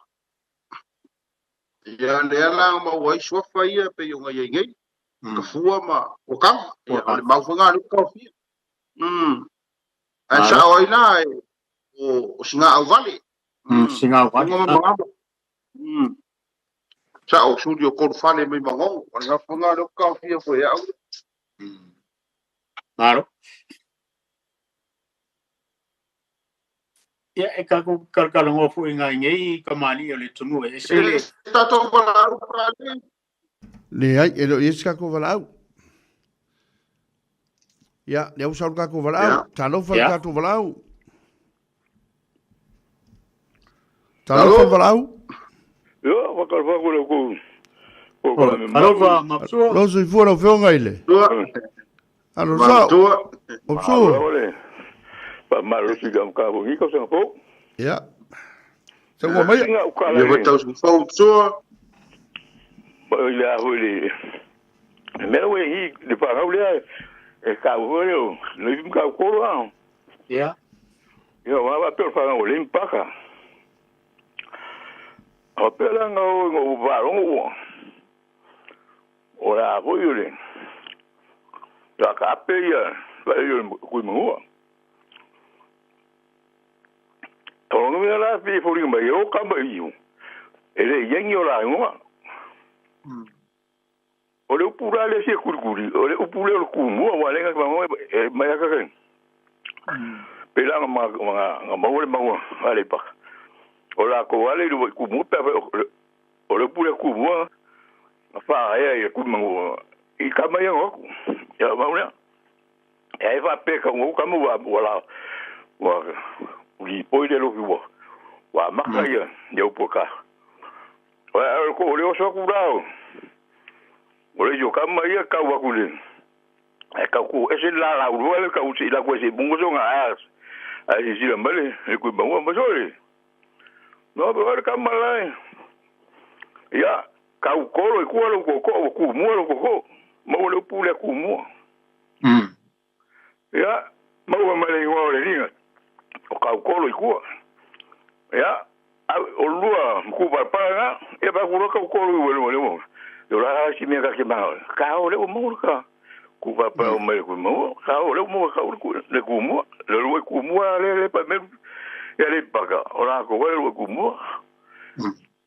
Ia le ala ma wai sofa ia pe yo ngai ngai. Ka fua ma o kanga ia le mau funga le ka fia. Ai sa oi na o singa au vale. Singa au vale. Sa o studio ko fale mai mango, nga funga le ka fia fo ia. Claro. Ia e ka ko kalkalongo fu inga ngai ka mali o le tunu e se le. Ta to bala pra le. Le ai e lo iska ko valau. Ia, le usau ka ko valau. Talo fa ka to valau. Talo fa valau. Yo, wa ka fa ko le ko. Alo va mapso. Lo so fu lo fe ngaile. Alo sa. Opso. Pa malo si gam ka bo ngiko sa po. Ja. Sa mo mai. Ye wat tau so so. Ba ya holi. Me we hi de pa ga ule e ka bo yo. No im ka ko ro. Ja. Yo wa ba per fa ga ule impaka. O pela ngo ba ro. Ora bo yo le. La ka pe ya. Ba yo ku mo. Tolong me la fi fo ri mai o ka mai yu. Ele yengi o la ngwa. Ole pura le se kurkuri, ole upule o ku mo wa le ka mo e mai ka ken. Pela ma mo le ma ale pa. Ola ko ale lu ku mo pa ole pule ku mo. Fa ya ku mo I ka mai ngo. Ya ma una. E fa pe ka mo ka mo wa Ui poi de lo vivo. Wa makaya de upoka. Wa ko le o so ku dao. Ole yo kama ia ka wa ku le. E ka ku ese la u le ka u si la ku se bungo so nga as. Ai si la male e ku ba mo so le. No be ka mala. Ya ka u ko lo ku lo ku mo lo ko. Mo le pu le ku mo. Ya mo ma le ngo le ni. O ka kolo ikua ya o lua ku pa pa e ba ku ka kolo wele yo la si me ka ke ba ka o le mo ka ku pa pa o me ku mo ka o le mo ka ku le ku mo le ku mo le pa me ya le pa ka o la ko le ku mo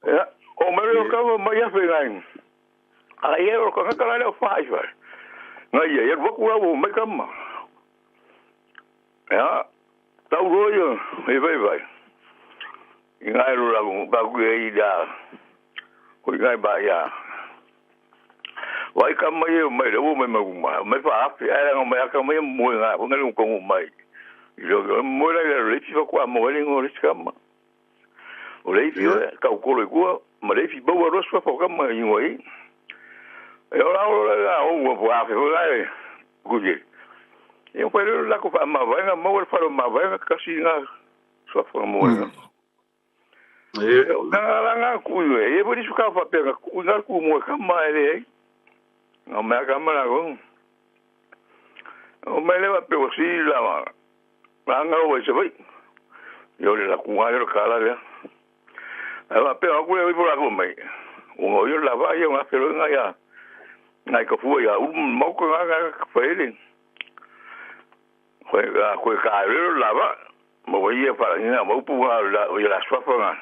ya o me lo ka ma ya fe ngai a ye o ka ka le fa fa ngai ye wo ku o me ka ma ya tau royo e vai ingai ro la ba ku e da ko ingai ba ya wai ka mai mai ro mai fa afi era mai ka mai mo nga ko ngai ko mai yo mo la le ti fa kwa mo le ngore skama o le ti ka ko lo ku ma le fi bo ro swa fo ka ma yi ngoi e ora ora o bo a fe ora guje e ko le la ko fa ma va nga mo fa ma va ka si nga swa fo mo nga ku e bo di su ka fa pe ku nga ku mo ka ma ele no me ka ma go o me le va pe si la ma nga o se vai yo le la ku nga le ka la ya va pe ku le po la ko me o yo la va yo nga pero nga ya ngai ka fu ya mo ko nga fa ele ko ka le la va mo ye fa ni mo pu la swa fa nga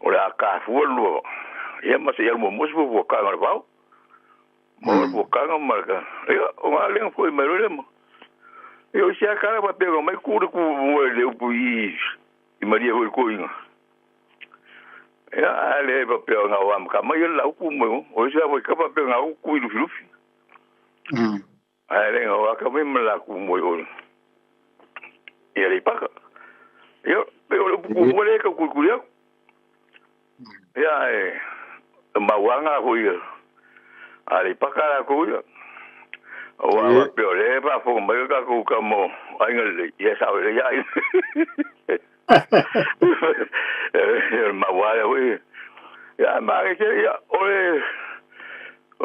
ora ka fu lo ye ma se mo mo fu ka nga ba mo ka nga ma ka yo o ma le foi me lo mo yo sia ka ba pe go mai ku mo le pu i maria ko inga ya le ba pe nga wa ka ma yo la ku mo o sia ba ka ba pe nga ku i lu fi ale nga wa ka me la ku mo yo e le pa yo pe o ku le ka ku yo ya ma wa nga ko yo ale pa ka ko yo wa pe o le pa fo me ka ku ka mo ai nga le ya sa le ya ma wa ya ma ke ya o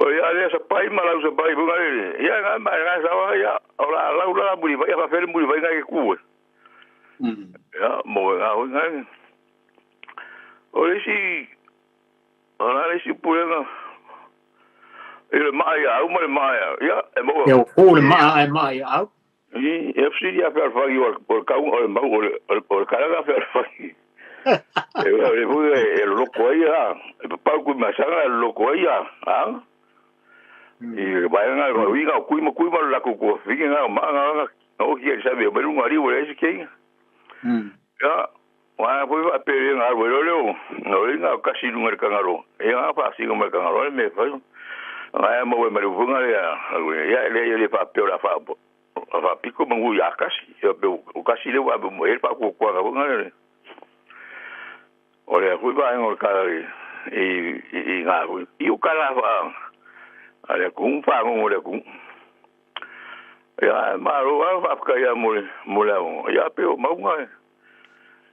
ya le sa pai ma la sa pai bu nga ya nga ma nga sa wa ya ora la buri va ya fa buri va nga ke ku ya mo nga o le si ona le si pu nga ele mai au mai ya mo eu ku le mai au e fsi ya per fa yo por ka o ma o cara ga per fa e fu e lo ko ya pa ku ma sa lo ko ya ah e vai nga ro wi ga ku ma la ku ko fi nga ma nga o ki sa be beru ngari o le ki ya wa fu a pe nga ro lo no nga ka si lu ngar ka ngaro e nga fa si ngar ka ngaro me fa nga mo we me fu nga ya le pa pe la fa fa pico mangu ya kasi o kasi le wa mo el pa ko ko ga nga o le fu ba ngor ka e nga i o kala fa ale ku fa mo le ku ya ma ro wa fa ya mo la ya pe o ma nga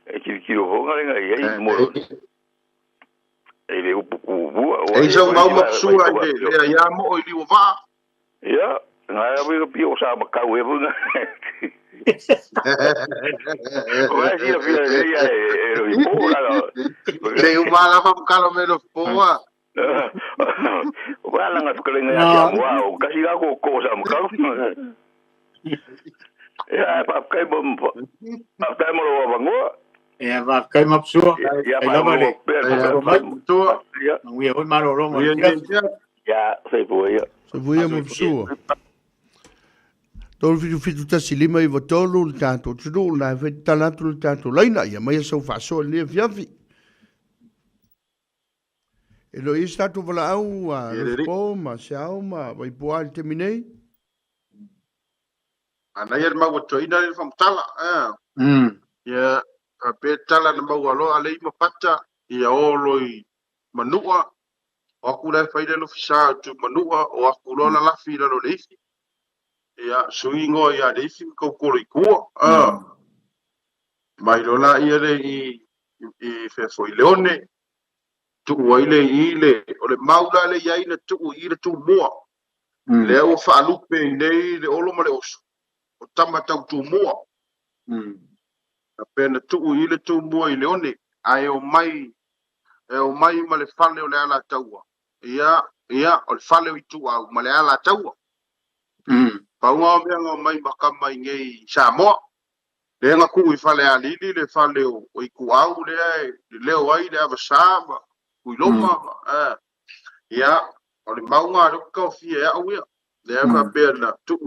e ki ro nga nga ya mo e le ku bu e so ma su ya mo i li wa ya nga ya bi o sa ma ka we bu nga o ya si fi ya lo i po la le ma la fa ka lo me lo po wa wa la nga skole nga ya mo o ka si ga ko sa ma ka ya pa ka bo pa ta mo lo wa ngo e va kai mapsu ya pa mo tu ya ngi o ma lo mo ya se po ya se vuia mapsu tolu fitu tasi lima i vatolu le tātou tunu na e talatu le tātou laina ia mai sau whaso le fiafi. E lo i tātou wala au a rafo ma siao ma waipua le teminei. ana ia ma wato ina le fam tala ya a pe tala na ma walo ale ma pata ia oloi manua o aku le faile lo fisa tu manua o aku lo na lafi lo leisi ia suingo ia leisi ko ko i ku mai lo la ia le i fe foi leone tu waile ile o le maula le ia ina tu ile tu mo le o fa lupe nei le olo ma le oso o tamata tu mo pena tu ile tu mo i leone ai o mai ma le fale o le ala taua ia o le fale o tu au ma le ala taua pa nga me mai makama ngei Samoa le nga ku i fale ali le fale o i ku au le o ai le avasama ku loma ia o le maunga ro ka fi ia au ia le va pena tu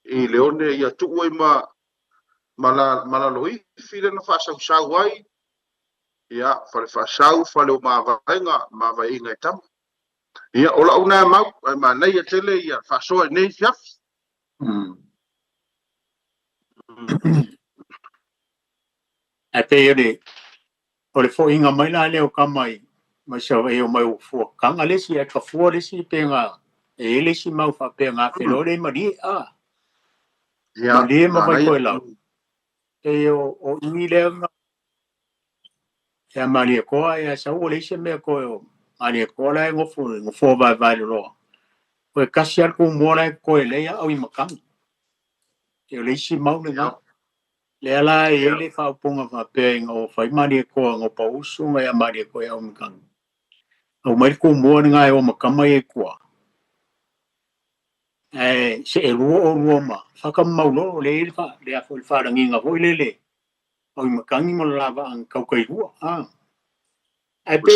i leone ia tu i mala loi file na fa sau ai ia fale fa sau fale o ma vainga e tam ia ola una ma nei tele ia fa so nei fiaf Ate yoni o le fo inga mai la le o kamai mai sa e o mai o fo kanga le si e ka fo le si penga e le si mau fa penga felo le mari a mari ma vai ko la e o ni le e mari ko e sa o le si me ko ani ko la ngo fo vai lo ko kasi ar ko mo la ko le ya o i makang e le si mau le na le ala e le fa ponga fa penga o fai mari ko ngo pa usu mai mari ko ya o makang o mai ko mo nga e o makama e ko se e rua o Roma whakamaulo le ele wha le a fo le wharanginga hoi le au i makangi mo lava ang kaukai rua e pe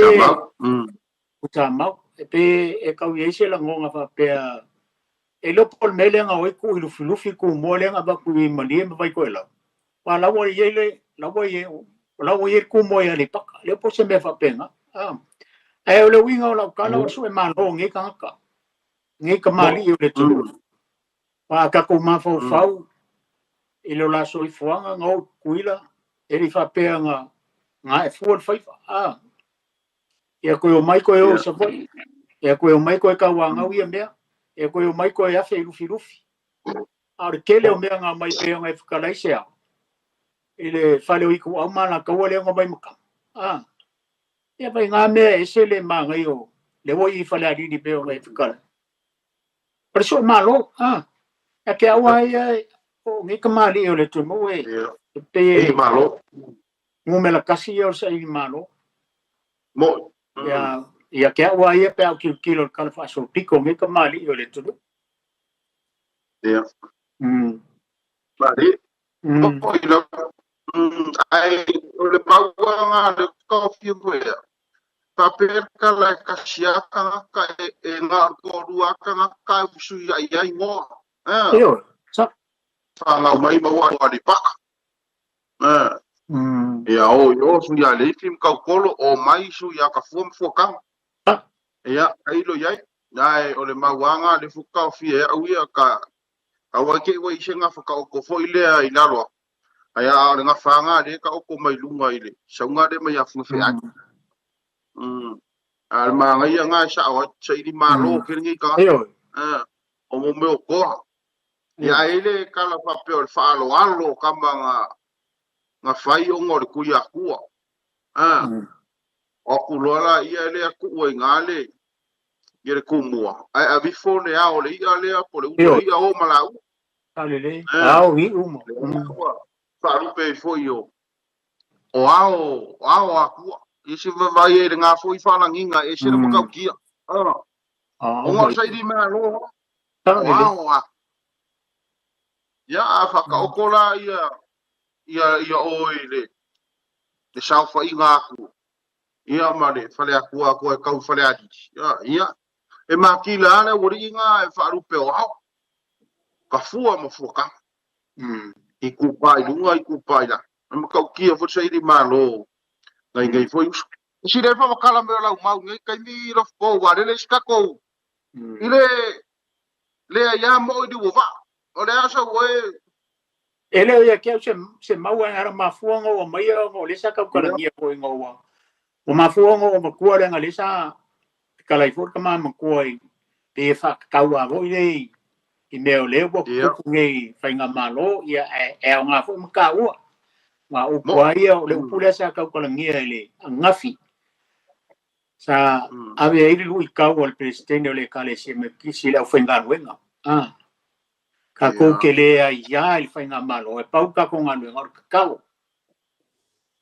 o ta mau e pe e kau i eise la ngonga wha pe e lo pol mele nga oi ku i lufi ku mo le nga baku i manie ma vai koe lau pa lawa i ele lawa i ku mo i ale paka le po se me wha penga e o le winga o lau kala o su e mano nge kangaka nge kamali i o le tulu pa ka ko ma fau i lo la so i fuanga ngau kuila e ri fa pe nga e fu fai e ko o mai ko e o sa foi e ko o mai ko e ka wanga wi me e ko o mai ko e afe lufi a re kele o me nga mai pe nga e fukala ise ele fale o iku au mana ka wale nga mai maka e vai nga me e se le manga yo le wo i fale ali di pe nga e fukala per so malo e ke awa o ngi kamali o le tu mo e pe malo mo me la kasi o sa i malo mo ya ke awa ia pe au kilo kala fa so pico ngi kamali o le tu ya bari o ilo ai o le paua nga le coffee boya papel kala kasia ka e nga ko rua ka su ya ngo yo sa fala mai ma wa di pa ya o yo su ya le tim ka kolo o mai su ya ka fom foka ya ai lo yai dai o le mawanga le fuka fi e au ya ka awa ke wa isenga foka o ko foi le ai lalo aya o nga fanga le ka o ko mai lunga ile saunga de mai afu fe a al ma ngai nga sa o sai di malo ke ngi ka o mo me o ko ya ile kala papel fa alo kamba nga fai o ngor ku ya ku o ku lola ia le ku o ngale ye ku mua ai a vi fone a o le ia le po le u ia o malau ale au i umo fa ru pe fo yo o ao aku isi vai e nga foi fa nginga e se mo ka kia o ngor sai di ma lo o ya fa ka o kola ia o ile le sa fa inga aku ia mare fale aku e kau fale adi ia e makila ana wori nga e fa ru pe o ka fua mo fuka i ku pai lunga i ku pai la mo ka kia fo sai di malo ngai foi si le fa kala me la mau ngai kai ni lo ko wa le ska ko ile le ya mo di wa o le asa we ele ia ke se mau era mafuanga o mai o le sa ka kala ngia ko ngowa o mafuanga o makua le ngali sa kala i for kama makua i pe fa ka wa vo ile i me o le wo ku ngai fa nga malo ia e nga fo maka o ma o kwa ia o le pula sa ka kala ngia ile ngafi sa ave ile lui ka o le presidente le kale se me kisi le ofenga wenga ka ko ke le ia il fa nga malo e pau ka ko ngano ngor ka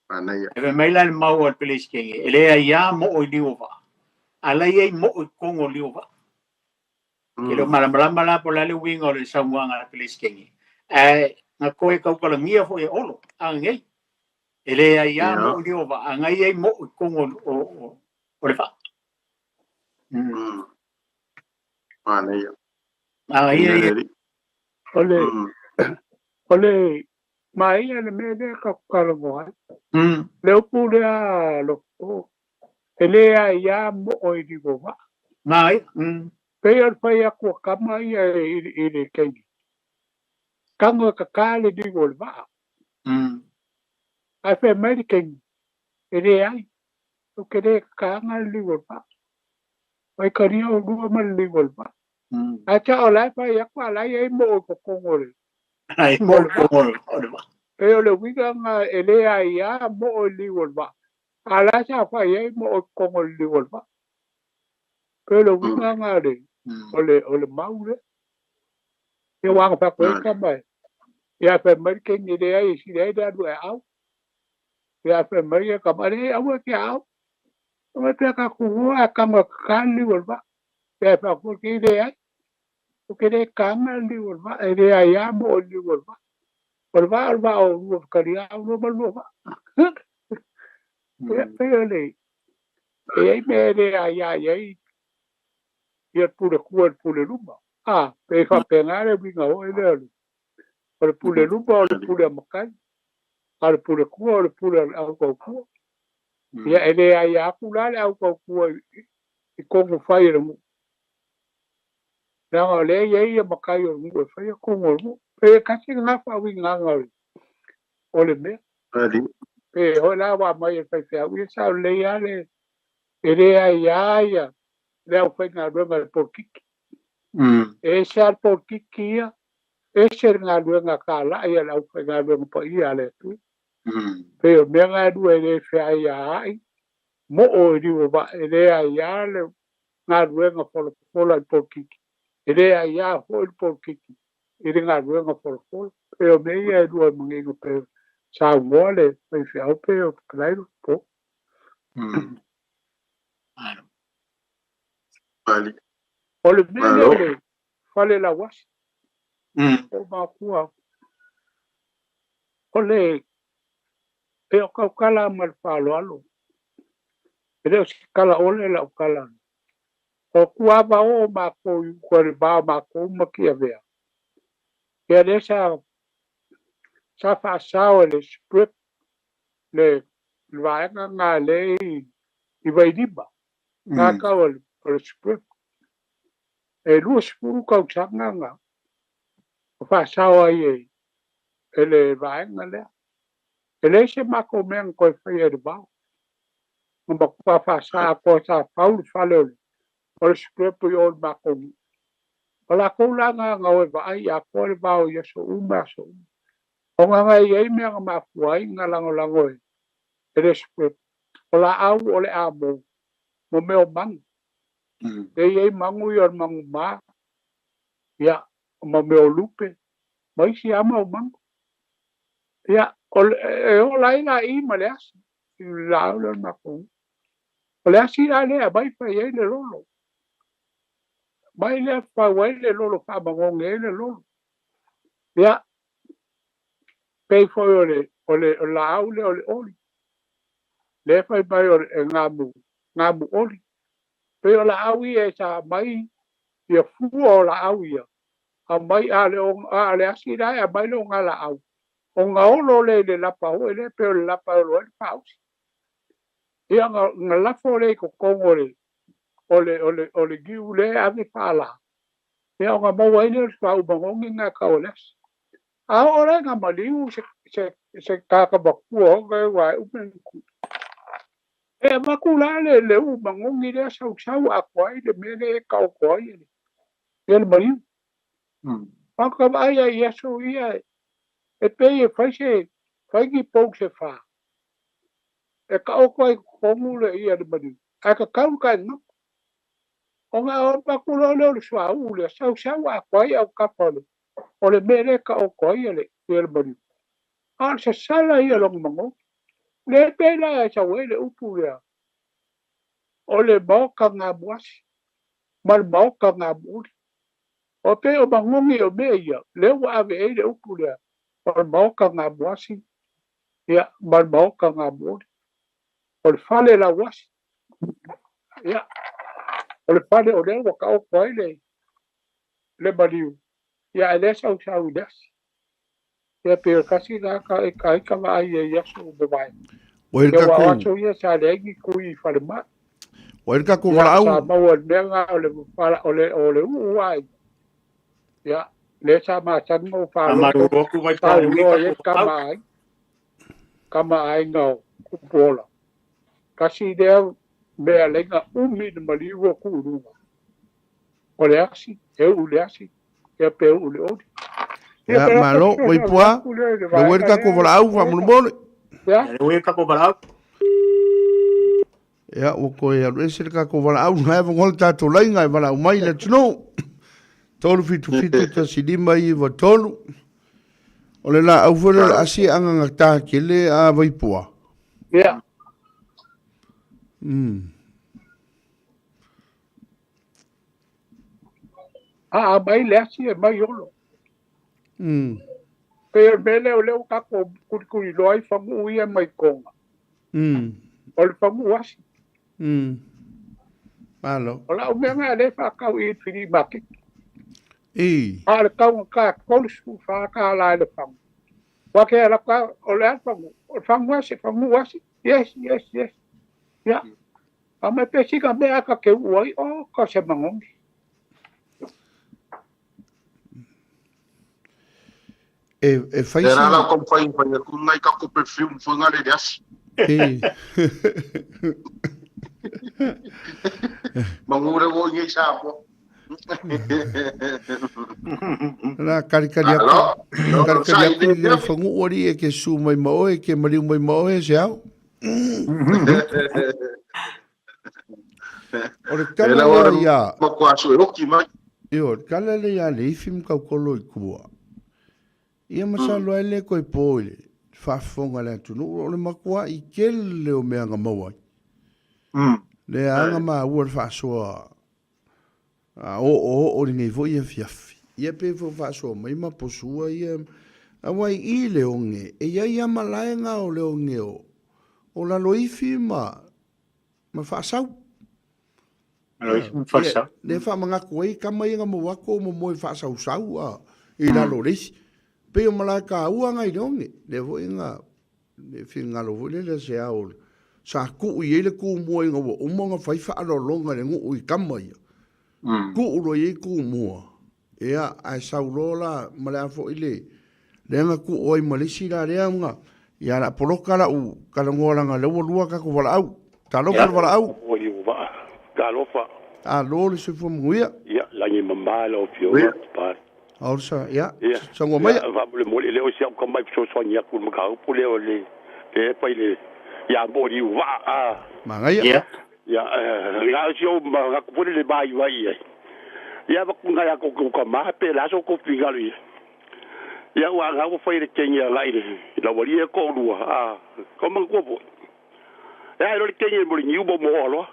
ana ia e me la mau al presidente ele ia mo o diova ala ia mo o kongo liova ke lo mala por la le wingo le samuanga al presidente na ko e ka ko la mia fo e olo angai ele ia mo o diova angai ia mo o kongo o le fa ana ia ole mai le me de ka mo le pu lo ele ya mo o di go va mai pe al pa ya ko kama ya ile kengi kango ka kale di go va ai fe american ere ai o kere ka ngal li wol pa ai kari o du mal li wol pa a cha o lai pa ya kwa lai ai mo ko ngol ai mo ko mo e o le winga nga ele ai ya mo li wol pa ala cha pa ai mo ko ngol li wol pa e le winga nga le o le mau le e wa pa ko ka mai ya pe mer ke ni de ai si de da du au ya pe mer ya ka mare au ke au o te ka ku a ka ma ka li wol pa ya pa ko ki de ai o ke de ka ma li wol pa e de ai ya mo li wol pa o ka ri au no ma lo pa ya pe le e ai me de ai ai ya pu le lumba pe fa pe ngare bi nga o le o pu le lumba o le pu le makai al pu le ku o le pu le au ko ku ya e de ai ya ku la le au ko ku i ko ku fai le mu na o le ye makai o mu fai ko mo pe ka si nga fa wi nga nga o le me pe o la wa mai fa fa wi sa le ya le e de ai ya le au fa nga do ma por kiki e sa por kiki ya e ser nga do nga ka la ya la fa nga do pa ia le tu pe o me nga do e fa ya ai mo o di o ba e de ai ya le nga do nga por kiki e de ai ya por kiki e de nga do nga por pe o me ia do mo ngi pe sa mole pe fa o pe o claro po o le me le fale la was o ma kua o le e o kala mal falo alo e le kala o le la kala o kua ba o ma ko le ba ma ko ma ki ave e le sa fa sa o le script le va nga le i vai di ba nga ka o le script e lu spuru ka changa nga o fa sa o ai e le va nga le e le se ma ko men ko fa e ba ma ko fa sa ko sa paul fale o script o ma ko o la ko la nga o va ai a ko le ba o yo so uma so o nga ai me nga ma fuai nga lango e le script o la au o le amo mo me o mang e ai mangu yo mangu ma ya mo me o lupe mai si ama o mang ya o la ina I ma le asi la o le ma ko o le asi la le bai fa ye le lolo mai le fa wai le lolo fa ba ngo nge le lolo ya pe fo le la au le oli le fa bai o ngamu oli pe o la au e sa mai ia fu o la au ia a mai a le asi la a mai lo ngala au o nga olo le la pa o le pe o la pa o le pa o ia nga la fo le ko kongore o le giu le ave pala ia nga mo ai le fa u bangongi nga ka o les a ora nga maliu se ka ba ku o ga wa u e makula le u bangongi le sau a ko ai le me le ka o ko ai le maliu pa ka ai ia so ia e pe e fai ki pou se fa e ka o ko ai ko mu le ia le maliu a ka ka no o nga o makula le so a u le sau a ko ai au ka pa o le mele ka o koi le mani. A se sala ia long mango. Le pela e sa wele upu lea. O le mauka ngā muasi. Mal mauka ngā muri. O pe o mangongi o me ia. Le wa ave e le upu lea. O le mauka ngā muasi. Ia, mal mauka ngā muri. O le fale la wasi. Ia. O le fale o le waka o koi le maniu. Ia e le sau dasi. Ia pe kasi na ka vai ia so be vai. Oir Ia ka wa ko. so ia sa legi kui falma. Oir ka ko Ia wala sa au. ma o menga o le uai. Ia le sa ma san mo fa lo. Amaru ku mai Ta pa lo ni ia ka kama ai ngau ku pola. kasi dea mea lenga umi na maliwa kurunga. O le asi, le asi, e pe le odi. Ya malo, oi pua, le werka ko wala au, fa mole. Ya, le we ka ko bara Ya, o ko ya le sirka ko wala au, na va ngol ta to lai ngai wala mai le tno. Tolu fitu ta sidima I va tolu. O le la au fole asi anga ngata kele a vai pua. ya. Mai le asi e mai olo. Pe mele o leo kako kuri loai fangu ia mai konga. O le fangu asi. Malo. O la o mea ngā le whakau I whiri maki. A le kau ka kolisu whaka la le fangu. Wake ala ka o le fangu. O fangu asi. Yes. Ya. A me pesi ka mea ka ke uai o ka se mangongi. E fai e rala kom fai ku ngai ka ko perfume fo ngale das mangure go ngai sa po na karikaria ni fongu ori e ke su mai mo e ke mari mai mo e sao ore kala ya ma ko asu e hoki mai io kala le ya le film ka kolo I kua ia masalo ele ko poile fa fonga le tu no le makua I kele o me anga maua le anga ma ua fa so o ni vo ia fiafi ia pe fa so mai ma posua ia awai I le onge e ia malaenga o le onge o la loifi ma fa sau le fa manga ko I kama ia mo wako mo fa sau I la lo lesi pe o malaka ua ngai donge le vo inga le finga lo vo le se au sa ku I le ku mo inga o mo nga fai fa lo longa le ngu I kama ia ku lo I ku mo ia ai sau lola mala fo ile le nga ku oi malisi la le nga ia la poloka la u kala ngola nga le lua ka ko wala au ta lo wala au o I wa ka lo fa a lo le se fo muia ia la ni mama lo fio pa Alsa, ja. Songo mai. Va le mole le o sia ko mai so sonia ku mo ka pu le o le e pa ile ya mo di wa a Mangai. Ya nga sio ma ka pu le bai wa ia. Ya ba ku nga ya ko ma pe la so ko pinga lui. Ya wa nga ko foi de kenya la ile. La wali e ko lua a ko man ko bo. Ya lo kenya mo ni bo mo lo.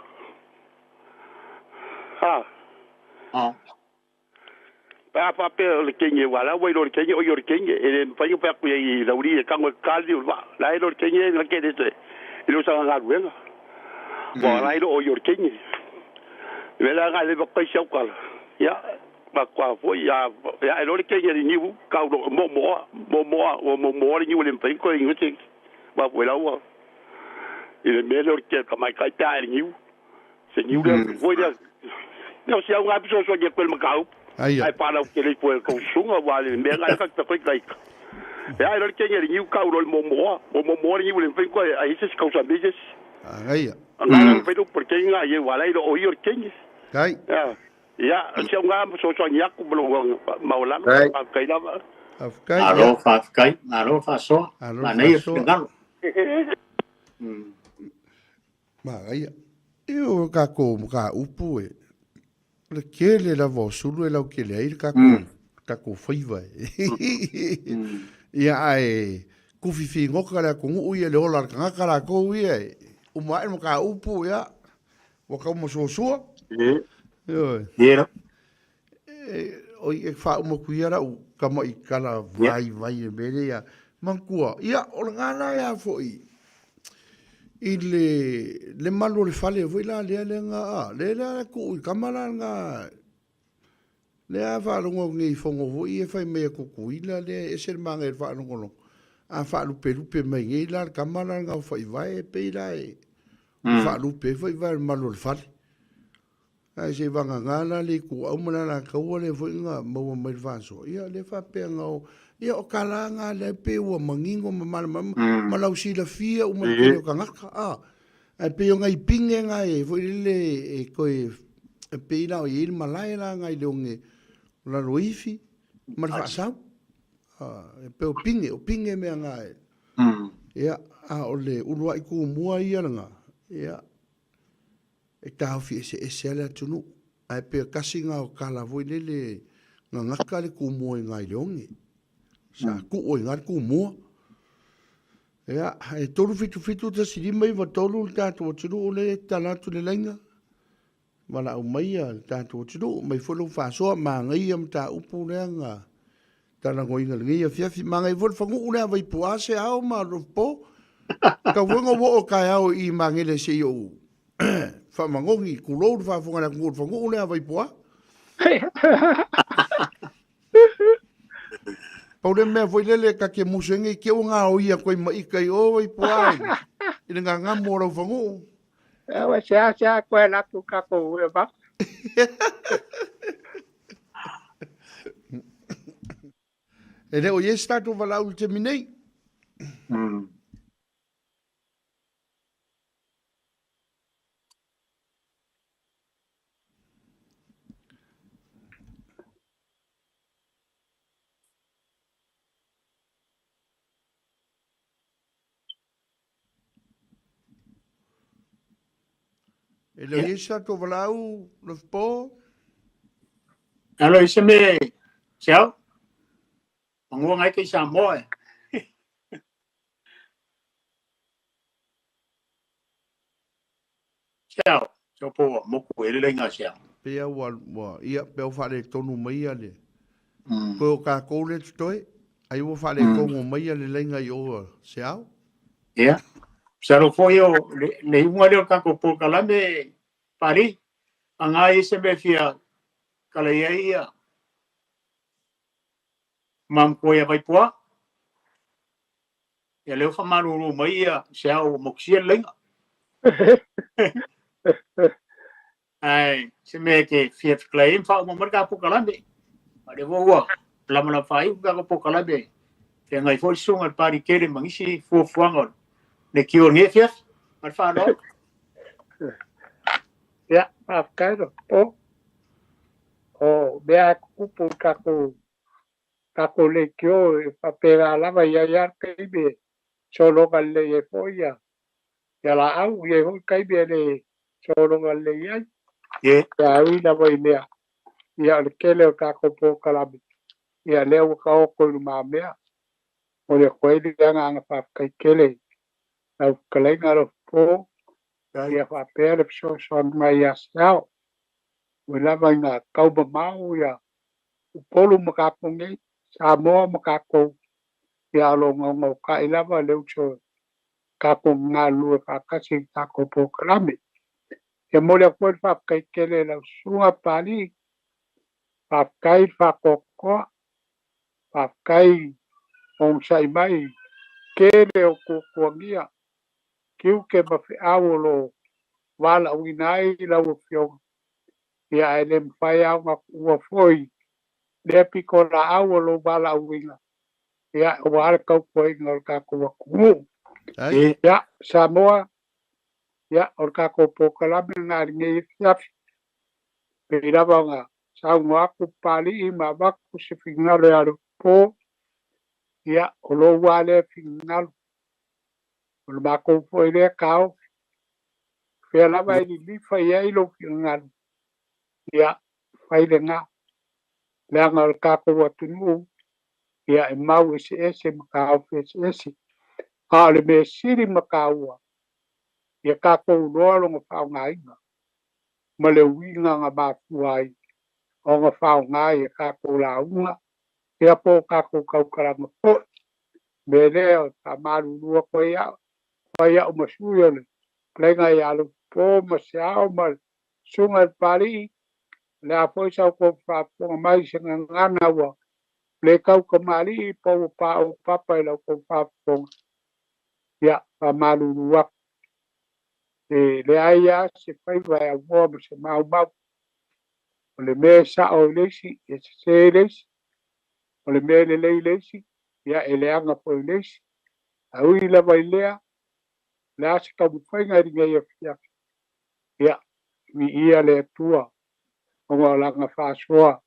Pa pe le kenye wala we lo kenye o yo kenye e pa yo pa ku I la uri e kango kaldi wa la lo kenye la ke de lo sa nga ruenga wa la lo o yo kenye ve la ga le pa sa kwala ya ba kwa fo ya lo kenye ni wu ka lo mo ni wu le pa ko ni te ba we la wa ile me lo ke ka mai ka ta ni wu se ni wu wo ya no si un abso so ye quel macau ai para o que ele foi com sunga vale me ga ka ta kai ya lo que ni u ka ro mo ni u le foi ko ai se causa bejes ai ana pero porque nga ye wala ro o yo kenye kai ya si un abso so ni aku blo maula kai la afkai alo fa kai alo fa so la nei ngalo ma ai io ka ko ka upu e le kele la vo sulu e la kele ai ka ko faiva ia ai ku fifi ngoka la ko u ia le ola ka kala ko ia o mai mo ka upu ia o ka mo so Ia. O e fa mo kuiara o ka mai kala vai mele ia mankua ia o ngana ia foi le malo le fale voi la le nga le ku kamala nga le ava longo ngi fongo voi e fai me ko kuila le ser manga e fa longo a fa lu pe mai ngi la kamala nga fai vai pe dai fa lu pe vai vai malo le fale ai se vanga ngana le ku au mana la ka o le voi nga mo mai fa so ia le fa pe nga ia o kalanga le pe o mangingo ma lau si la fia o mai o kangaka Ai pe o ngai pinge ngai foi le e koe e pe na o il malai la ngai le onge la roifi ma fa sa e pe o pinge me ngai ia a o le urua i ku mua ia nga ia e tau fi se ala tunu ai pe kasi nga o kala voi le nga ngaka le ku mua ngai le onge sa ku o ngai ku mua ia e tolu fitu ta silima i va tolu ta to tunu le tala tu le lenga wala o mai ta to tunu mai folo fa so ma ngai am ta upu le nga tala ngoi ngai fia fi ma ngai vol fangu una vai puase au ma po ka wonga wo ka au i mangele se yo fa mangongi ku lo fa fonga na ku fangu una vai pua Paulo me foi lele ka ke musengi ke unga o ia koi mai kai o i puai. Ina nga mo ro fangu. E wa cha ko la tu ka ko e ba. E le o ye start over la ultimate. E le ye start over la u lo po. Alo ise me ciao. Mangu ngai ke sa mo e. Ciao. Ciao po mo ku ele lenga ciao. Pe wa ia pe o fa le tonu mai ale. Ko ka ko le toi. Ai wo fa le ko mo mai ale lenga yo ciao. Yeah. Saro foi o le unga le ka ko po kala me pari. Anga ise me fia kala ia. Mam ko ia vai pua. Ya leo fa maru mai ia ciao mo sia lenga. Ai, se me ke fia claim fa mo marca po kala me. Ade wo lama la fai ga po kala be. Te ngai foi sunga pari kere mangisi fo fuangol. Ne kio nge fia mar fa no. Ya, pa ka ro po. O bea ku po ka ko le kio e pa pera la va ya ke be. Solo ka le e po ya. Ya la au ye ho kai be le solo ka le ya. Ye. Ya ui la va ile. Ya le kele ka ko po kala be. Ya le o ka o ko ma me. O le ko ile nga pa kai kele. Au kale ngaro po. Ya fa pere so mai ya sao. Wala ba nga kau ba mau ya. Polo makapungi sa mo makako ya lo ngo ka ila ba le ucho ka ko nga lu ka ka si ka ko po krami. E mo le ko fa kai kele la suwa pali fa kai fa ko fa kai on sai mai kele o ko ngia kiu ke ba fi awolo wala winai la o fio ya ele mfai au ma ua foi le piko la awolo wala winga ya wala kau foi ngol ka ko ku ya Samoa ya or ka ko po kala me na ngi ya pera banga sa ngwa ku pali ma ba ku se finga le aro po ya lo wale finga o ba ko foi le kao pe la ba ni fa ya lo finga ya fai le nga le ngal ka ko watunu ya e mau ese makau ese a le me siri makau ya ka ko lo ngo fa ngai ma le winga nga ba fuai o nga fa ngai ya ka ko la unga ya po ka ko kau kara mo me le o ta maru lu ko ya o ma su yo le nga ya lo po ma sa ma sunga pari le a po sa ko fa po mai se nga na wa le kau kamali po pa o papa lo ko pa po ya pa malu wa le aya se fai vai a wo se mau mau o le me sa o le si e se le o le me le le si ya ele anga po le si a ui la vai lea la se ka bukai ngai ngai ya ya mi ia le tua o la nga fa soa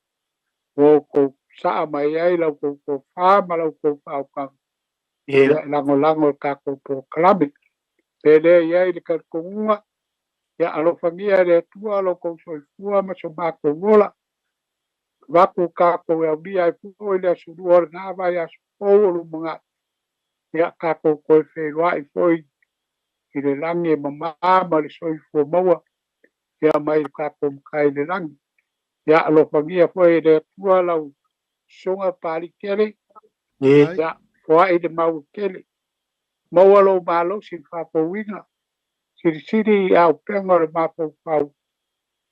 o ko sa mai ai la ko fa ma la ko fa ka ya lango ka ko klabi pele ia i ka kunga ya alo fangia le tua lo ko so fua ma so ba ko vola va ko ka ko ya dia fu ile su duor na va ya o lu mga ya ka ko fe lo ai foi i le lange ma le so fu mo ya mai ka ko kai le lange ya alo fangia foi le tua la songa pali kele ya foi i de mau kele mo lo malo si fa po winga siri au penga le mapo pau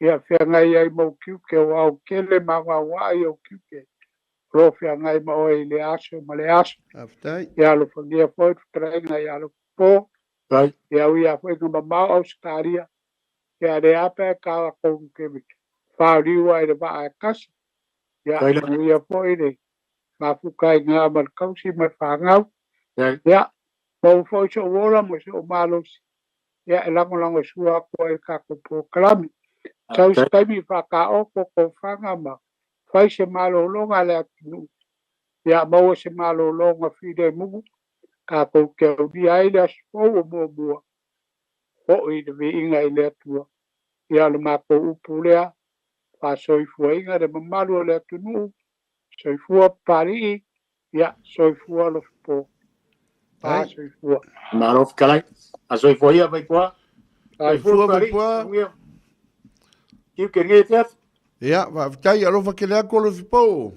ia fia ngai ai mo kiuke o au kele ma wa i o kiuke ro fia ngai ma o le aso ma le aso ia lo fangia foi trenga ia lo po ia ia foi no ma au staria ia de ape ka ko ke fa riwa i de ba kas ia ia foi de ma fu kai nga ma kausi ma fa ngau ia mo foi so wola mo so malos ya lango sua ko e ka ko proklami tau stami fa ka o ko fanga ma fai se malo longa le atu ya mo se malo longa fide mu ka ko ke di ai da so mo o i de inga i le atu ya le ma ko upulea fa so i fuinga de malo le atu nu so i fu pari ya so i fu lo po pa so i fu Malof kalai aso i foi vai qua ai fu vai qua kiu ke nge tet ya va tai alo fa ke le ko lo fipo